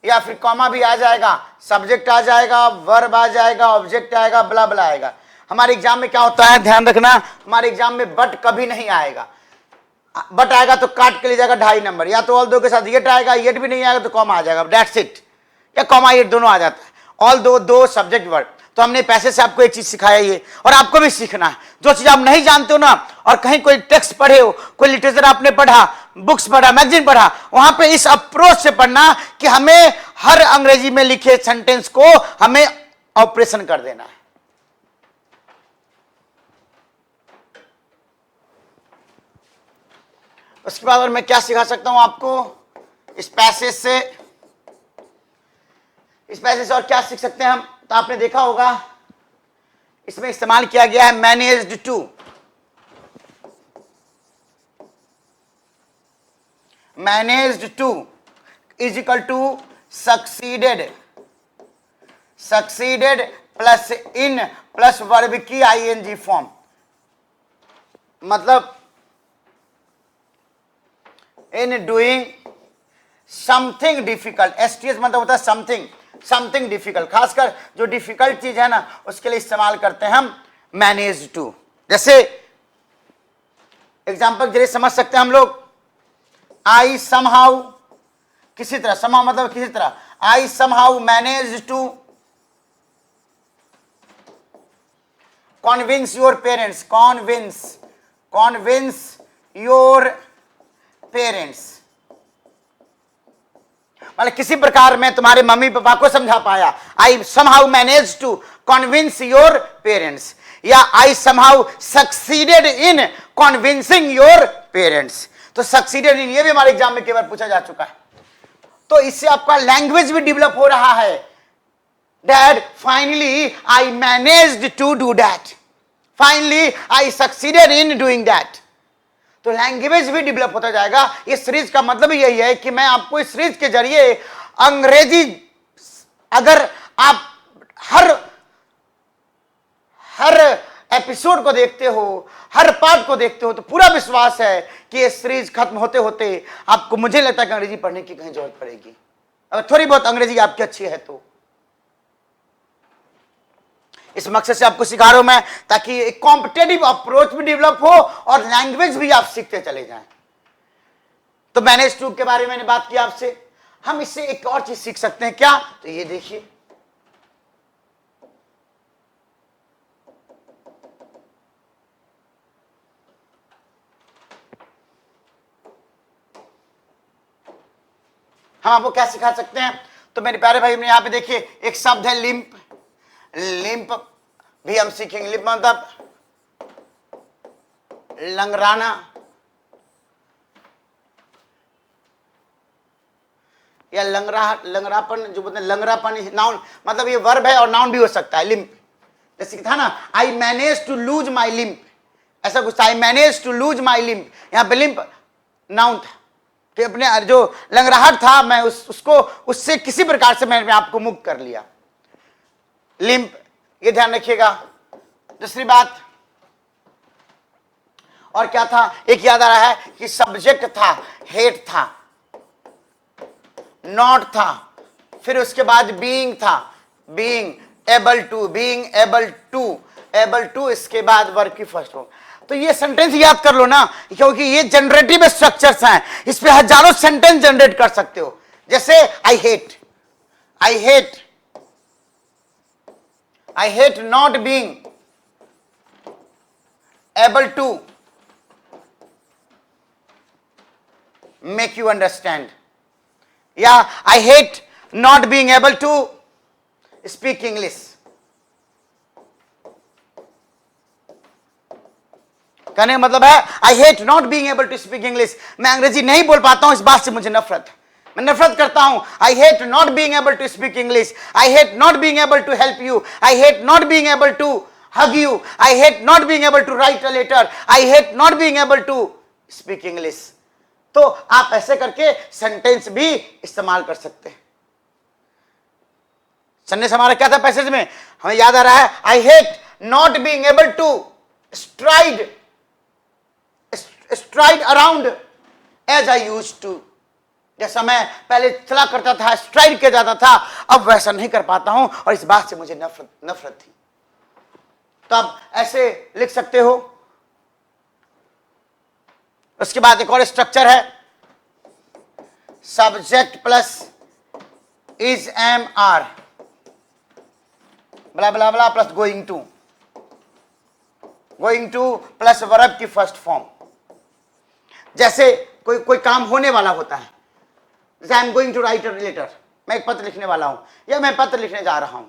या फिर कॉमा भी आ जाएगा, सब्जेक्ट आ जाएगा, वर्ब आ जाएगा, ऑब्जेक्ट आएगा, ब्ला ब्ला आएगा। हमारे एग्जाम में क्या होता है ध्यान रखना, हमारे एग्जाम में बट कभी नहीं आएगा। बट आएगा तो काट के ले जाएगा 2.5 नंबर, या तो ऑल दो के साथ येट आएगा, येट भी नहीं आएगा तो कॉमा आ जाएगा, दैट्स इट, या कॉमा येट दोनों आ जाता है। ऑल दो, दो सब्जेक्ट वर्ब। तो हमने पैसे से आपको एक चीज सिखाया ये, और आपको भी सीखना है। जो चीज आप नहीं जानते हो ना, और कहीं कोई टेक्स्ट पढ़े हो, कोई लिटरेचर आपने पढ़ा, बुक्स पढ़ा, मैगजीन पढ़ा, वहां पे इस अप्रोच से पढ़ना कि हमें हर अंग्रेजी में लिखे सेंटेंस को हमें ऑपरेशन कर देना है। उसके बाद और मैं क्या सिखा सकता हूं आपको इस पैसेज से, इस पैसेज से और क्या सीख सकते हैं हम? तो आपने देखा होगा इसमें इस्तेमाल किया गया है managed to. Managed to is equal to succeeded, succeeded plus in plus verb की आईएनजी फॉर्म। मतलब in doing something difficult, STS मतलब होता है समथिंग, समथिंग डिफिकल्ट, खासकर जो डिफिकल्ट चीज है ना उसके लिए इस्तेमाल करते हैं हम मैनेज टू। जैसे एग्जांपल के लिए समझ सकते हैं हम लोग, आई समहाउ, किसी तरह, समहाउ मतलब किसी तरह, I somehow manage to convince your parents, convince your parents, मतलब किसी प्रकार मैं तुम्हारे मम्मी पापा को समझा पाया। I somehow manage to convince your parents, या I somehow succeeded in convincing your parents. तो सक्सीडेड इन ये भी हमारे एग्जाम में कई बार पूछा जा चुका है। तो इससे आपका लैंग्वेज भी डेवलप हो रहा है। Dad finally I managed to do that, finally I succeeded in doing that. तो लैंग्वेज भी डेवलप होता जाएगा। इस सीरीज का मतलब यही है कि मैं आपको इस सीरीज के जरिए अंग्रेजी, अगर आप हर एपिसोड को देखते हो, हर पार्ट को देखते हो, तो पूरा विश्वास है कि ये सीरीज खत्म होते होते आपको, मुझे लगता है कि अंग्रेजी पढ़ने की कहीं जरूरत पड़ेगी, अगर थोड़ी बहुत अंग्रेजी आपकी अच्छी है तो। इस मकसद से आपको सिखा रहा हूं मैं, ताकि एक कॉम्पिटेटिव अप्रोच भी डेवलप हो और लैंग्वेज भी आप सीखते चले जाएं। तो मैनेज टू के बारे में मैंने बात की आपसे। हम इससे एक और चीज सीख सकते हैं, क्या? तो ये देखिए, हम आपको क्या सिखा सकते हैं? तो मेरे प्यारे भाई, यहां पे देखिए एक शब्द है लिंप। लिंप भी हम सीखेंगे। लिंप मतलब लंगराना, या लंगरापन, जो बोलते हैं लंगरापन, नाउन मतलब ये वर्ब है और नाउन भी हो सकता है। लिंप जैसे था ना, I manage to lose my limp, ऐसा कुछ था, I manage to lose my limp. यहां पे लिंप नाउन था कि अपने जो लंगराहट था, मैं उसको उससे किसी प्रकार से मैंने आपको मुक्त कर लिया। लिंप, ये ध्यान रखिएगा। दूसरी बात और क्या था, एक याद आ रहा है कि सब्जेक्ट था, हेट था, नॉट था, फिर उसके बाद बीइंग था, being able to, being able to, इसके बाद वर्ब की फर्स्ट फॉर्म। तो ये सेंटेंस याद कर लो ना, क्योंकि ये जनरेटिव स्ट्रक्चर्स हैं, इस पे हजारों सेंटेंस जनरेट कर सकते हो। जैसे I hate, I hate, I hate not being able to make you understand, या I hate not being able to speak English. कहने का मतलब है I hate not being able to speak English, मैं अंग्रेजी नहीं बोल पाता हूं, इस बात से मुझे नफरत है, मैं नफरत करता हूं। I hate not being able to speak English, I hate not being able to help you, I hate not being able to hug you, I hate not being able to write a letter, I hate not being able to speak English. तो आप ऐसे करके sentence भी इस्तेमाल कर सकते हैं। Sentence हमारा क्या था पैसेज में, हमें याद आ रहा है, I hate not being able to stride around as I use to. जैसा मैं पहले चला करता था, स्ट्राइड किया जाता था, अब वैसा नहीं कर पाता हूं और इस बात से मुझे नफरत थी। तो आप ऐसे लिख सकते हो। उसके बाद एक और स्ट्रक्चर है, subject plus is am are blah blah blah plus going to plus verb की फर्स्ट फॉर्म। जैसे कोई काम होने वाला होता है, जैसे I am going to write a letter, मैं एक पत्र लिखने वाला हूं या मैं पत्र लिखने जा रहा हूं।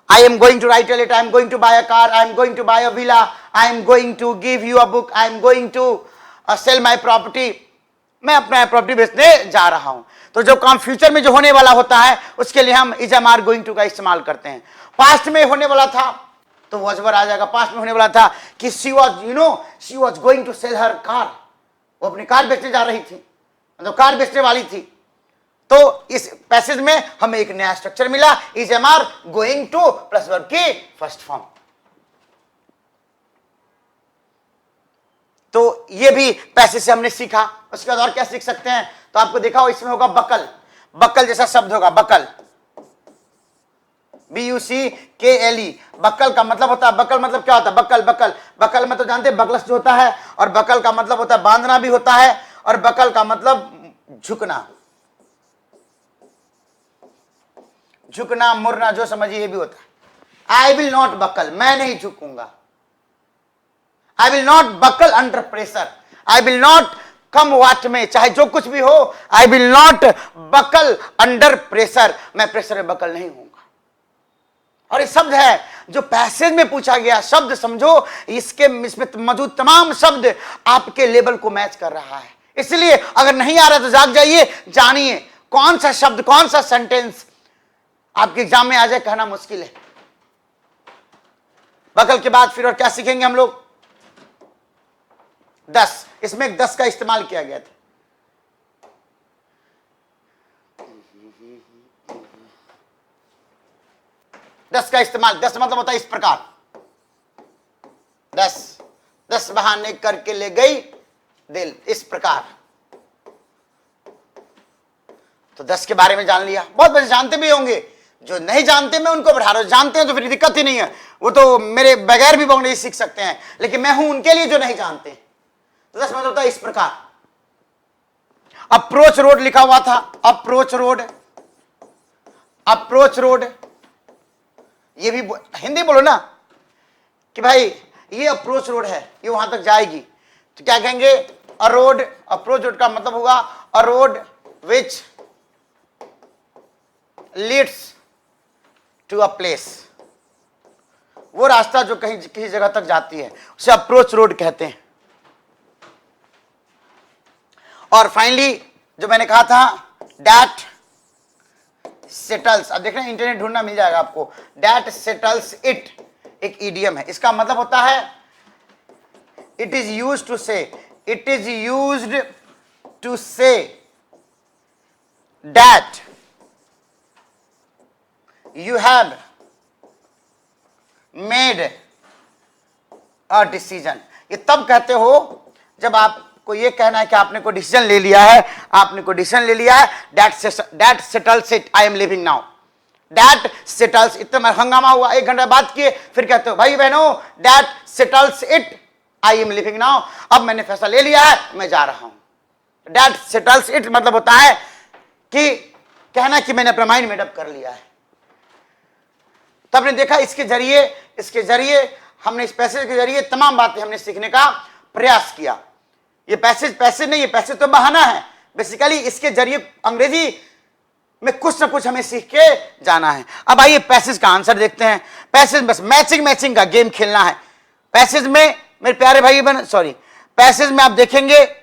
I am going to write a letter, I am going to buy a car, I am going to buy a villa, I am going to give you a book, I am going to sell my property, मैं अपना property बेचने जा रहा हूं। तो जो काम future में जो होने वाला होता है उसके लिए हम is am are going to का इस्तेमाल करते हैं। पास्ट में होने वाला था तो वॉज वर आ जाएगा। पास्ट में होने वाला था कि she was going to sell her car, वो अपनी कार बेचने जा रही थी, मतलब कार बेचने वाली थी। तो इस पैसेज में हमें एक नया स्ट्रक्चर मिला, is am are going to plus verb की फर्स्ट फॉर्म। तो ये भी पैसेज से हमने सीखा। उसके बाद और क्या सीख सकते हैं, तो आपको देखा हो इसमें होगा बकल, बकल जैसा शब्द होगा, बकल, BUCKLE। बकल का मतलब होता है, बकल मतलब क्या होता है, बकल में तो जानते हैं बगलस जो होता है, और बकल का मतलब होता है बांधना भी होता है, और बकल का मतलब झुकना मुड़ना, जो समझिए ये भी होता है। आई विल नॉट बकल, मैं नहीं झुकूंगा। I will not buckle under pressure, I will not come what may, चाहे जो कुछ भी हो, I will not buckle under pressure, मैं प्रेशर में बकल नहीं हूंगा। और ये शब्द है जो पैसेज में पूछा गया शब्द, समझो इसमें मौजूद तमाम शब्द आपके लेवल को मैच कर रहा है। इसलिए अगर नहीं आ रहा तो जाग जाइए, जानिए कौन सा शब्द, कौन सा सेंटेंस आपके एग्जाम में आ जाए, कहना मुश्किल है। बकल के बाद फिर और क्या सीखेंगे हम लोग, 10, इसमें 10 का इस्तेमाल किया गया था। दस का इस्तेमाल, 10 मतलब होता है इस प्रकार, बहाने करके ले गई दिल, इस प्रकार। तो 10 के बारे में जान लिया। बहुत बच्चे जानते भी होंगे, जो नहीं जानते मैं उनको पढ़ा रहा हूं, जानते हैं तो फिर दिक्कत ही नहीं है, वो तो मेरे बगैर भी अंग्रेजी सीख सकते हैं, लेकिन मैं हूं उनके लिए जो नहीं जानते। तो 10 मतलब होता है इस प्रकार। अप्रोच रोड लिखा हुआ था, अप्रोच रोड, अप्रोच रोड, ये भी हिंदी बोलो ना कि भाई ये अप्रोच रोड है, ये वहां तक जाएगी, तो क्या कहेंगे? अ रोड, अप्रोच रोड का मतलब होगा a road which leads to a place, वो रास्ता जो कहीं किसी जगह तक जाती है उसे अप्रोच रोड कहते हैं। और फाइनली जो मैंने कहा था, दैट सेटल्स, अब देख रहे हैं इंटरनेट ढूंढना मिल जाएगा आपको, दैट सेटल्स इट एक ईडियम है। इसका मतलब होता है it is used to say, it is used to say that you have made a decision। ये तब कहते हो जब आपको ये कहना है कि आपने कोई डिसीजन ले लिया है, आपने कोई डिसीजन ले लिया है, that settles it, I am leaving now, that settles। इतना हंगामा हुआ, 1 घंटा बात किए, फिर कहते हो भाई बहनों that settles it, I am leaving now, अब मैंने फैसला ले लिया है, मैं जा रहा हूं। that settles it मतलब होता है कि कहना कि मैंने अपना माइंड मेडअप कर लिया है। तो आपने देखा इसके जरिए हमने इस पैसेज के जरिए तमाम बातें हमने सीखने का प्रयास किया। ये पैसेज नहीं, ये पैसेज तो बहाना है, बेसिकली इसके जरिए अंग्रेजी में कुछ ना कुछ हमें सीख के जाना है। अब आइए पैसेज का आंसर देखते हैं। पैसेज बस मैचिंग का गेम खेलना है। पैसेज में मेरे प्यारे भाई बहन, सॉरी, पैसेज में आप देखेंगे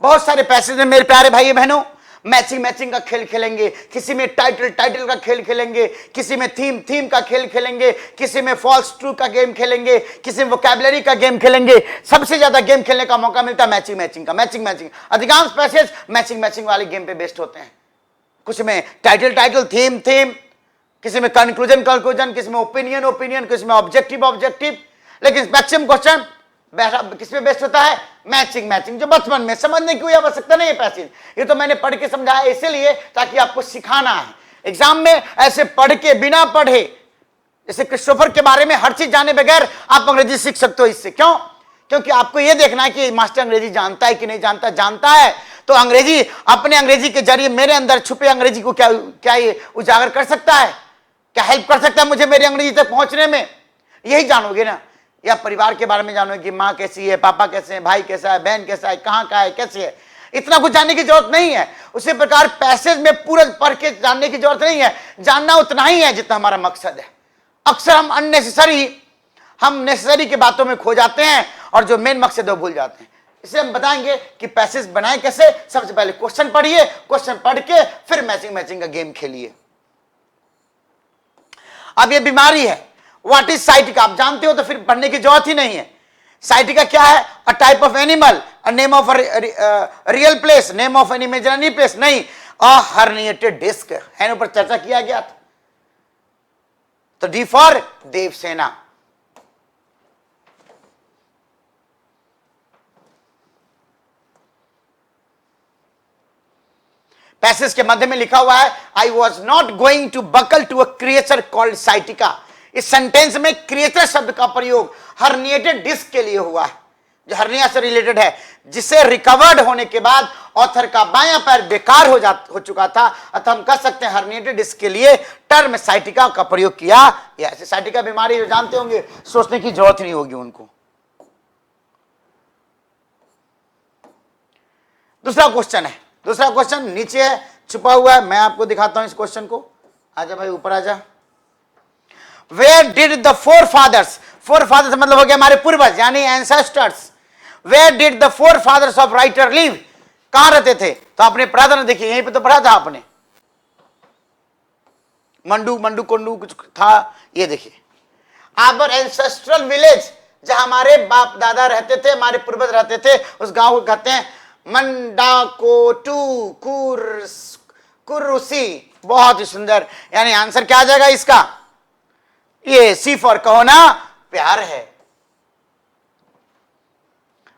बहुत सारे पैसेज में मेरे प्यारे भाई बहनों मैचिंग का खेल खेलेंगे, किसी में टाइटल का खेल खेलेंगे, किसी में थीम का खेल खेलेंगे, किसी में फॉल्स ट्रू का गेम खेलेंगे, किसी में वोकैबुलरी का गेम खेलेंगे। सबसे ज्यादा गेम खेलने का मौका मिलता है मैचिंग। अधिकांश पैसेज मैचिंग वाले गेम पे बेस्ड होते हैं। कुछ में टाइटल, थीम, किसी में कंक्लूजन, किसी में ओपिनियन, किसी में ऑब्जेक्टिव, लेकिन मैक्सिमम क्वेश्चन किस पे बेस्ड होता है? मैचिंग, जो बचपन में समझने की कोई आवश्यकता नहीं है पैसेज, ये तो मैंने पढ़ के समझाया इसलिए ताकि आपको सिखाना है। एग्जाम में ऐसे पढ़ के बिना पढ़े, जैसे क्रिस्टोफर के बारे में हर चीज जाने बगैर आप अंग्रेजी सीख सकते हो इससे। क्यों? क्योंकि आपको यह देखना है कि मास्टर अंग्रेजी जानता है कि नहीं जानता है, तो अंग्रेजी अपने अंग्रेजी के जरिए मेरे अंदर छुपे अंग्रेजी को क्या ये उजागर कर सकता है, क्या हेल्प कर सकता है मुझे मेरी अंग्रेजी तक पहुंचने में? यही जानोगे ना। या परिवार के बारे में जानोगे कि माँ कैसी है, पापा कैसे हैं, भाई कैसा है, बहन कैसा है, कहाँ का है, कैसे है, इतना कुछ जानने की जरूरत नहीं है। उसी प्रकार पैसेज में पूरा पढ़ के जानने की जरूरत नहीं है, जानना उतना ही है जितना हमारा मकसद है। अक्सर हम नेसेसरी की बातों में खो जाते हैं और जो मेन मकसद है वो भूल जाते हैं। इसलिए हम बताएंगे कि पैसेज बनाए कैसे। सबसे पहले क्वेश्चन पढ़िए, क्वेश्चन पढ़ के फिर मैचिंग का गेम खेलिए। अब ये बीमारी है, व्हाट इज साइटिका, आप जानते हो तो फिर पढ़ने की जरूरत ही नहीं है। साइटिका क्या है? A type of animal, a name of real place, name of an imaginary place नहीं, अ हर्निएटेड डिस्क है, ऊपर चर्चा किया गया था। तो डी फॉर देवसेना। पैसेज के मध्य में लिखा हुआ है, I was not going to buckle to a creature called sciatica. इस सेंटेंस में क्रिएचर शब्द का प्रयोग हर्निएटेड डिस्क के लिए हुआ है, जो हर्निया से रिलेटेड है, जिसे रिकवर्ड होने के बाद ऑथर का बायां पैर बेकार हो चुका था। अतः हम कह सकते हैं हर्निएटेड डिस्क के लिए टर्म साइटिका का प्रयोग किया। ऐसे साइटिका बीमारी जो जानते होंगे, सोचने की जरूरत नहीं होगी उनको। दूसरा क्वेश्चन नीचे है, छुपा हुआ है, मैं आपको दिखाता हूं इस क्वेश्चन को। आजा भाई ऊपर आजा। Where did the forefathers मतलब हो गया हमारे पूर्वज यानी ancestors. Where did the forefathers of writer live? कहां रहते थे? तो आपने पढ़ा था ना, देखिए यहीं पे तो पढ़ा था आपने, मंडू कोंडू कुछ था, ये देखिए आवर एंसेस्ट्रल विलेज, जहां हमारे बाप दादा रहते थे, हमारे पूर्वज रहते थे, उस गांव को कहते हैं मंडाकोटू कुरुसी। बहुत ही सुंदर, यानी आंसर क्या आ जाएगा इसका? ये सी फॉर कहो ना प्यार है।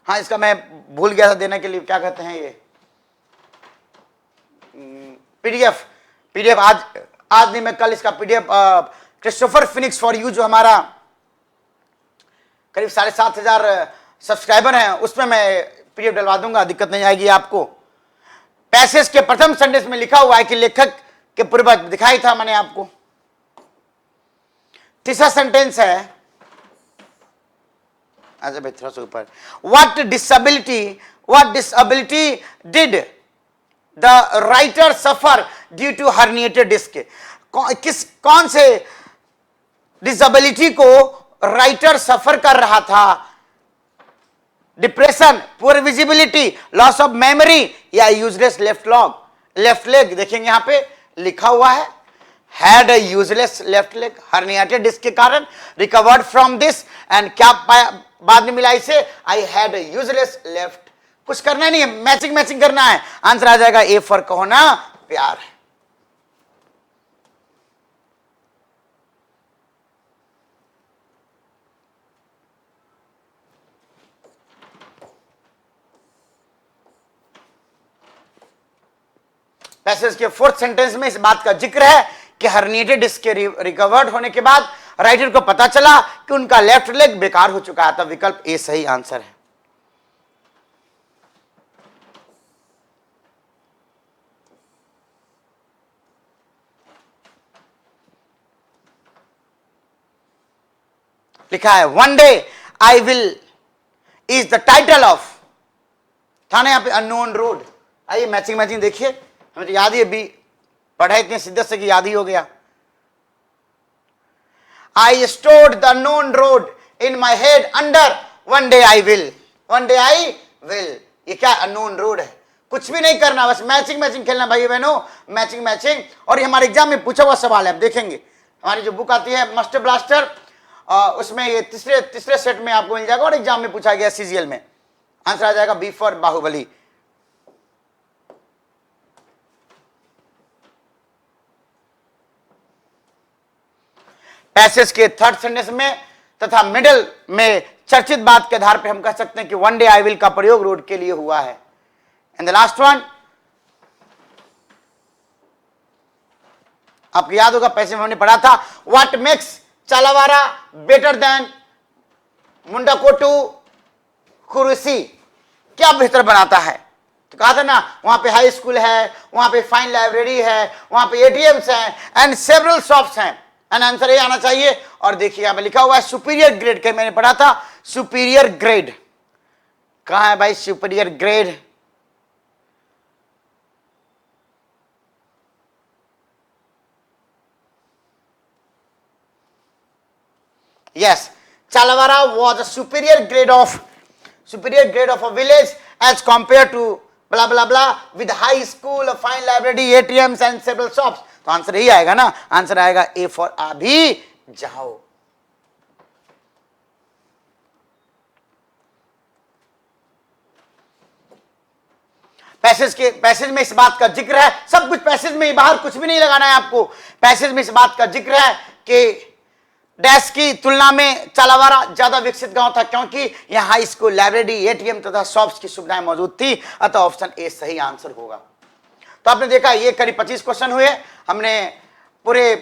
हाँ, इसका मैं भूल गया था देने के लिए, क्या कहते हैं ये पीडीएफ। पीडीएफ आज नहीं, मैं कल इसका PDF Christopher Phoenix for you, जो हमारा करीब 7,500 सब्सक्राइबर हैं, उसमें मैं पीडीएफ डलवा दूंगा, दिक्कत नहीं आएगी आपको। पैसेज के प्रथम सेंटेंस में लिखा हुआ है कि लेखक के पूर्वज, दिखाई था मैंने आपको। तीसरा सेंटेंस है, अच्छा भाई थोड़ा सा ऊपर, what disability did the writer suffer due to herniated disc. कौन से डिसेबिलिटी को राइटर सफर कर रहा था? Depression, poor visibility, loss of memory, या यूजलेस लेफ्ट लेग। देखेंगे यहां पे लिखा हुआ है had a useless left leg, herniated disc के कारण, रिकवर्ड फ्रॉम दिस, एंड क्या बाद में मिला इसे? I had a useless left. कुछ करना नहीं है, मैचिंग करना है। आंसर आ जाएगा ए फॉर कहो ना प्यार है। पैसेज के फोर्थ सेंटेंस में इस बात का जिक्र है कि हर्निएटेड डिस्क के रिकवर्ड होने के बाद राइटर को पता चला कि उनका लेफ्ट लेग बेकार हो चुका है, तब विकल्प ए सही आंसर है। लिखा है one day I will is the title of, था ना यहां पे अननोन रोड। आइए मैचिंग देखिए, हमें तो याद ही अभी पढ़ा इतने शिद्दत से कि याद ही हो गया। I stored the unknown road in my head under one day I will. ये क्या अननोन रोड है? कुछ भी नहीं करना, बस मैचिंग खेलना भाई बहनों, मैचिंग। और ये हमारे एग्जाम में पूछा हुआ सवाल है, आप देखेंगे हमारी जो बुक आती है मास्टर ब्लास्टर, उसमें ये तीसरे सेट में आपको मिल जाएगा, और एग्जाम में पूछा गया सीजीएल में। आंसर आ जाएगा बी फॉर बाहुबली। पैसेज के थर्ड सेंटेंस में तथा मिडिल में चर्चित बात के आधार पर हम कह सकते हैं कि वन डे आई विल का प्रयोग रोड के लिए हुआ है। एंड द लास्ट वन, आपको याद होगा पैसे में हमने पढ़ा था, व्हाट मेक्स चालावारा बेटर देन मुंडाकोटू कुरुसी। क्या बेहतर बनाता है? तो कहा था ना, वहां पे हाई स्कूल है, वहां पे फाइन लाइब्रेरी है, वहां पे एटीएम्स हैं एंड सेवरल शॉप्स हैं। एंड आंसर ये आना चाहिए। और देखिए यहां पे लिखा हुआ है सुपीरियर ग्रेड के, मैंने पढ़ा था सुपीरियर ग्रेड। कहां है भाई superior grade? Yes, Chalavara was a superior grade of a village as compared to blah blah blah with high school, a fine library, ATMs and several shops. तो answer यही आएगा ना, आंसर आएगा A for अभी जाओ। Passage में इस बात का जिक्र है, सब कुछ पैसेज में ही, बाहर कुछ भी नहीं लगाना है आपको। पैसेज में इस बात का जिक्र है कि डैश की तुलना में चालावारा ज्यादा विकसित गांव था, क्योंकि यहां हाई स्कूल, लाइब्रेरी, एटीएम तथा शॉप्स की सुविधाएं मौजूद थी, अतः ऑप्शन ए सही आंसर होगा। तो आपने देखा ये करीब 25 क्वेश्चन हुए, हमने पूरे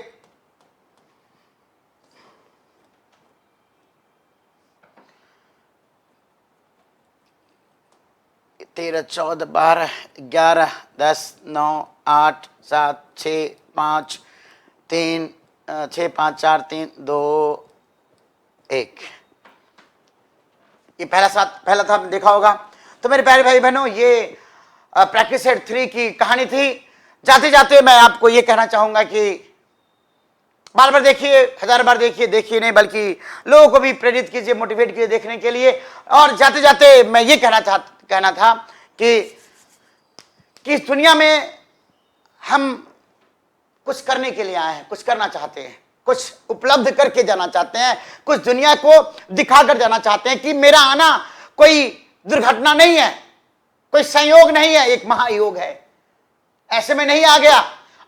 13, 14, 12, 11, 10, 9, 8, 7, 6, 5, 3, 6, 5, 4, 3, 2, 1। ये पहला था, आपने देखा होगा। तो मेरे प्यारे भाई बहनों, ये प्रैक्टिस सेट 3 की कहानी थी। जाते जाते मैं आपको ये कहना चाहूंगा कि बार बार देखिए, 1000 बार देखिए नहीं, बल्कि लोगों को भी प्रेरित कीजिए, मोटिवेट कीजिए देखने के लिए। और जाते जाते मैं ये कहना था कि इस दुनिया में हम कुछ करने के लिए आए हैं, कुछ करना चाहते हैं, कुछ उपलब्ध करके जाना चाहते हैं, कुछ दुनिया को दिखाकर जाना चाहते हैं कि मेरा आना कोई दुर्घटना नहीं है, कोई संयोग नहीं है, एक महायोग है। ऐसे में नहीं आ गया,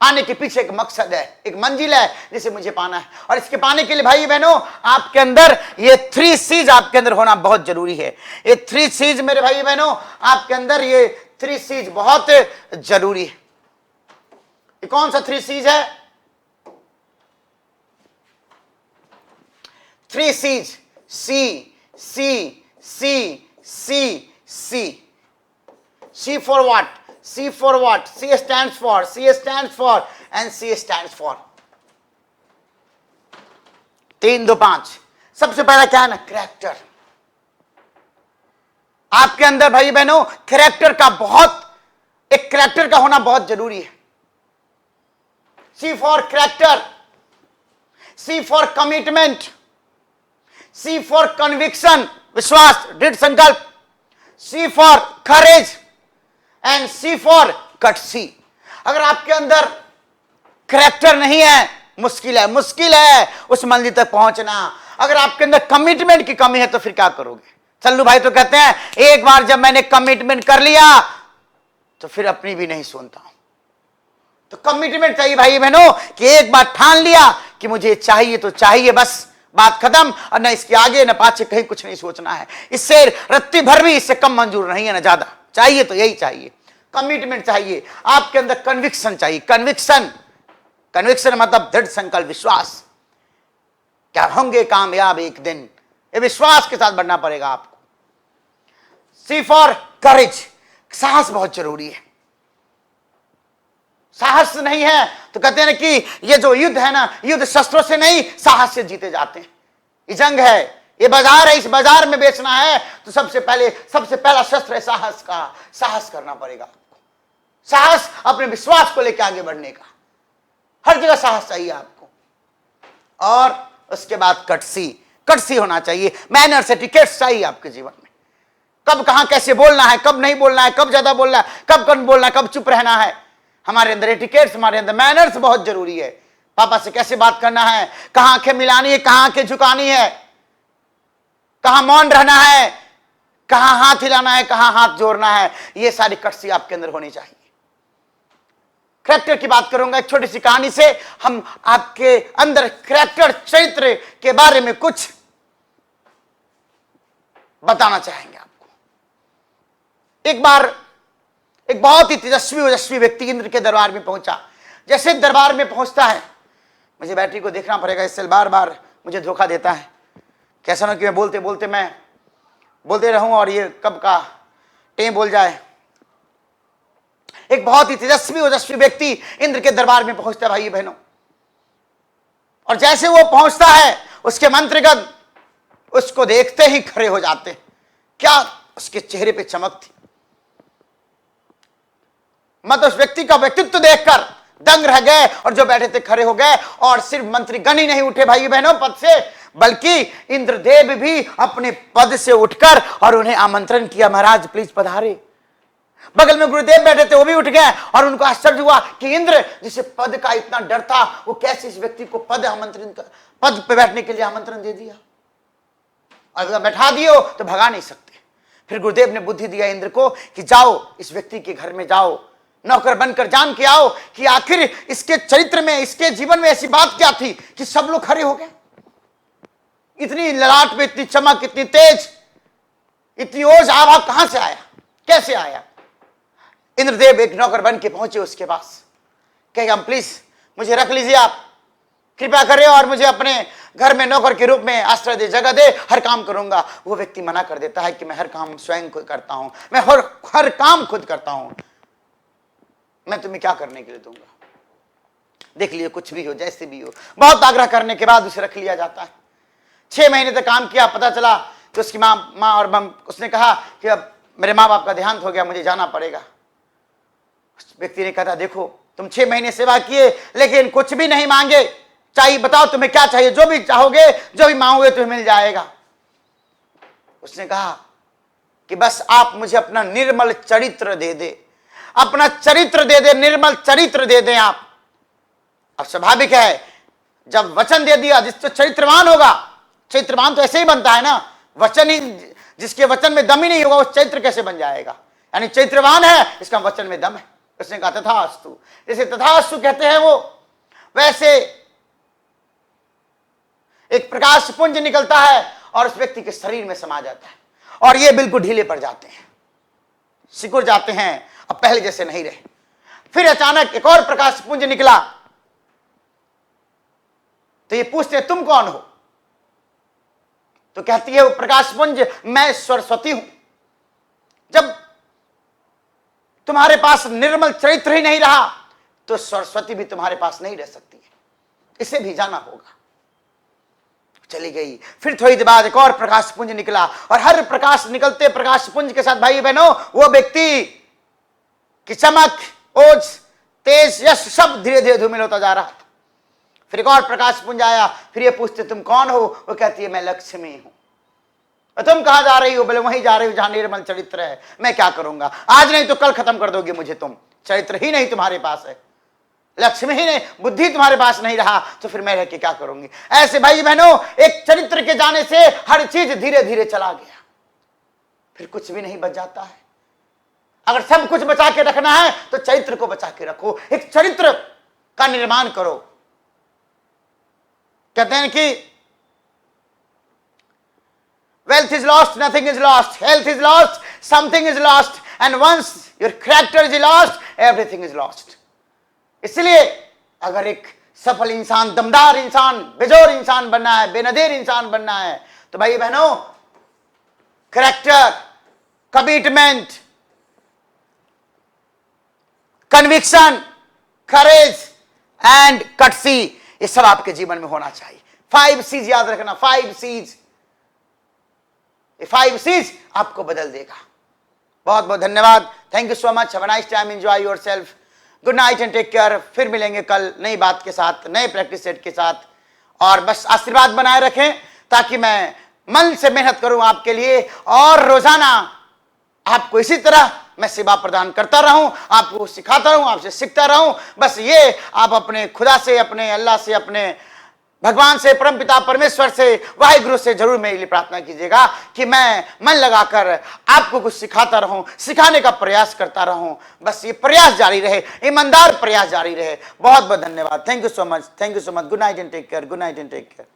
आने के पीछे एक मकसद है, एक मंजिल है जिसे मुझे पाना है। और इसके पाने के लिए भाई बहनों आपके अंदर ये 3 चीज आपके अंदर होना बहुत जरूरी है। ये 3 चीज मेरे भाई बहनों आपके अंदर ये 3 चीज बहुत जरूरी है। ये कौन सा 3 चीज है? 3 चीज, सी सी सी सी सी। C for what? C for what? C stands for, C stands for, and C stands for 3 2 5। सबसे पहला क्या है ना, कैरेक्टर। आपके अंदर भाई बहनों कैरेक्टर का एक कैरेक्टर का होना बहुत जरूरी है। C for character, C for commitment, C for conviction, विश्वास, दृढ़ संकल्प, C for courage and C for courtesy. अगर आपके अंदर कैरेक्टर नहीं है, मुश्किल है उस मंजिल तक पहुंचना। अगर आपके अंदर कमिटमेंट की कमी है तो फिर क्या करोगे? चल्लू भाई तो कहते हैं एक बार जब मैंने कमिटमेंट कर लिया तो फिर अपनी भी नहीं सुनता हूं। तो कमिटमेंट चाहिए भाई बहनों कि एक बार ठान लिया कि मुझे चाहिए तो चाहिए, बस बात खत्म, और न इसके आगे न पाछे कहीं कुछ नहीं सोचना है। इससे रत्ती भर भी इससे कम मंजूर नहीं है, न ज्यादा चाहिए तो यही चाहिए। कमिटमेंट चाहिए आपके अंदर, कन्विक्शन चाहिए। कन्विक्शन मतलब दृढ़ संकल्प, विश्वास, क्या होंगे कामयाब एक दिन, ये विश्वास के साथ बढ़ना पड़ेगा आपको। सी फॉर करेज, साहस बहुत जरूरी है। साहस नहीं है तो कहते हैं ना कि ये जो युद्ध है ना, युद्ध शस्त्रों से नहीं साहस से जीते जाते हैं। ये जंग है, ये बाजार है, इस बाजार में बेचना है तो सबसे पहला शस्त्र है साहस का। साहस करना पड़ेगा आपको, साहस अपने विश्वास को लेकर आगे बढ़ने का। हर जगह साहस चाहिए आपको। और उसके बाद कटसी होना चाहिए, मैनर्स, एटिकेट्स चाहिए आपके जीवन में। कब कहां कैसे बोलना है, कब नहीं बोलना है, कब ज्यादा बोलना है, कब कम बोलना है, कब चुप रहना है। हमारे अंदर एटिकेट्स, हमारे अंदर मैनर्स बहुत जरूरी है। पापा से कैसे बात करना है, कहां आंखें मिलानी है, कहां आंखें झुकानी है, कहां मौन रहना है, कहां हाथ हिलाना है, कहां हाथ जोड़ना है, ये सारी कटसी आपके अंदर होनी चाहिए। कैरेक्टर की बात करूंगा एक छोटी सी कहानी से। हम आपके अंदर कैरेक्टर, चरित्र के बारे में कुछ बताना चाहेंगे आपको। एक बार एक बहुत ही तेजस्वी व्यक्ति इंद्र के दरबार में पहुंचा। जैसे दरबार में पहुंचता है, मुझे बैटरी को देखना पड़ेगा, इससे बार बार मुझे धोखा देता है। कैसा ना कि मैं बोलते रहूं और ये कब का टें बोल जाए। एक बहुत ही तेजस्वी व्यक्ति इंद्र के दरबार में पहुंचता है भाई बहनों। और जैसे वो पहुंचता है, उसके मंत्रीगण उसको देखते ही खड़े हो जाते। क्या उसके चेहरे पे चमक थी, मत उस व्यक्ति का व्यक्तित्व देखकर दंग रह गए। और जो बैठे थे खड़े हो गए। और सिर्फ मंत्रीगण ही नहीं उठे भाई बहनों पद से, बल्कि इंद्रदेव भी अपने पद से उठकर और उन्हें आमंत्रण किया, महाराज प्लीज पधारे। बगल में गुरुदेव बैठे थे, वो भी उठ गए। और उनको आश्चर्य हुआ कि इंद्र जिसे पद का इतना डर था, वो कैसे इस व्यक्ति को पद पे बैठने के लिए आमंत्रण दे दिया। अगर बैठा दियो तो भगा नहीं सकते। फिर गुरुदेव ने बुद्धि दिया इंद्र को कि जाओ इस व्यक्ति के घर में जाओ, नौकर बनकर जान के आओ कि आखिर इसके चरित्र में, इसके जीवन में ऐसी बात क्या थी कि सब लोग खड़े हो गए। इतनी ललाट पे इतनी चमक, इतनी तेज, इतनी ओज आभा कहां से आया, कैसे आया? इंद्रदेव एक नौकर बन के पहुंचे उसके पास, कहेगा प्लीज मुझे रख लीजिए, आप कृपा करें और मुझे अपने घर में नौकर के रूप में आश्रय दे, जगह दे, हर काम करूंगा। वो व्यक्ति मना कर देता है कि मैं हर काम स्वयं खुद करता हूं, मैं हर काम खुद करता हूं, मैं तुम्हें क्या करने के लिए दूंगा। देख लियो, कुछ भी हो, जैसे भी हो। बहुत आग्रह करने के बाद उसे रख लिया जाता है। 6 महीने तक काम किया, पता चला तो उसकी माँ और उसने कहा कि अब मेरे माँ बाप का देहांत हो गया, मुझे जाना पड़ेगा। उस व्यक्ति ने कहा देखो तुम 6 महीने सेवा किए लेकिन कुछ भी नहीं मांगे, चाहिए बताओ तुम्हें क्या चाहिए, जो भी चाहोगे, जो भी मांगोगे तुम्हें मिल जाएगा। उसने कहा कि बस आप मुझे अपना निर्मल चरित्र दे दे, अपना चरित्र दे दे, निर्मल चरित्र दे दें आप। अब स्वाभाविक है जब वचन दे दिया, जिस तो चरित्रवान होगा, चरित्रवान तो ऐसे ही बनता है ना, वचन ही, जिसके वचन में दम ही नहीं होगा वो चरित्र कैसे बन जाएगा। यानी चरित्रवान है, इसका वचन में दम है, उसने कहा तथास्तु। जैसे तथास्तु कहते हैं वो, वैसे एक प्रकाश पुंज निकलता है और उस व्यक्ति के शरीर में समा जाता है और ये बिल्कुल ढीले पड़ जाते हैं, सिकुड़ जाते हैं, अब पहले जैसे नहीं रहे। फिर अचानक एक और प्रकाश पुंज निकला, तो ये पूछते हैं तुम कौन हो? तो कहती है वो प्रकाश पुंज, मैं सरस्वती हूं। जब तुम्हारे पास निर्मल चरित्र ही नहीं रहा तो सरस्वती भी तुम्हारे पास नहीं रह सकती है, इसे भी जाना होगा। चली गई। फिर थोड़ी देर बाद एक और प्रकाश पुंज निकला और हर प्रकाश निकलते प्रकाश पुंज के साथ भाई बहनों वो व्यक्ति की चमक, ओज, तेज, यश सब धीरे धीरे धूमिल होता जा रहा था। फिर एक और प्रकाश पुंज आया, फिर ये पूछते तुम कौन हो? वो कहती है मैं लक्ष्मी हूं। और तुम कहां जा रही हो? बोले वहीं जा रही हो जहां निर्मल चरित्र है। मैं क्या करूंगा, आज नहीं तो कल खत्म कर दोगे मुझे, तुम चरित्र ही नहीं तुम्हारे पास है, लक्ष्मी ही नहीं, बुद्धि तुम्हारे पास नहीं रहा तो फिर मैं रह के क्या करूंगी। ऐसे भाई बहनों एक चरित्र के जाने से हर चीज धीरे धीरे चला गया, फिर कुछ भी नहीं बच जाता है। अगर सब कुछ बचा के रखना है तो चरित्र को बचा के रखो, एक चरित्र का निर्माण करो। कहते हैं कि wealth is lost, nothing is lost, health is lost, something is lost, and once your character is lost, everything is lost. इसलिए अगर एक सफल इंसान, दमदार इंसान, बेजोर इंसान बनना है, बेनजीर इंसान बनना है तो भाई बहनों character, commitment, conviction, courage and courtesy, ये सब आपके जीवन में होना चाहिए। 5 C's याद रखना, 5 C's, ये 5 C's आपको बदल देगा। बहुत बहुत धन्यवाद, thank you so much, have a nice time, enjoy yourself, good night and take care. फिर मिलेंगे कल नई बात के साथ, नए प्रैक्टिस सेट के साथ, और बस आशीर्वाद बनाए रखें ताकि मैं मन से मेहनत करूं आपके लिए और रोजाना आपको इसी तरह मैं सेवा प्रदान करता रहूं, आपको सिखाता रहूं, आपसे सीखता रहूं। बस ये आप अपने खुदा से, अपने अल्लाह से, अपने भगवान से, परमपिता परमेश्वर से, वाहिगुरु से जरूर मेरे लिए प्रार्थना कीजिएगा कि मैं मन लगाकर आपको कुछ सिखाता रहूं, सिखाने का प्रयास करता रहूं। बस ये प्रयास जारी रहे, ईमानदार प्रयास जारी रहे। बहुत बहुत धन्यवाद, thank you so much, thank you so much. Good night and take care, good night and take care.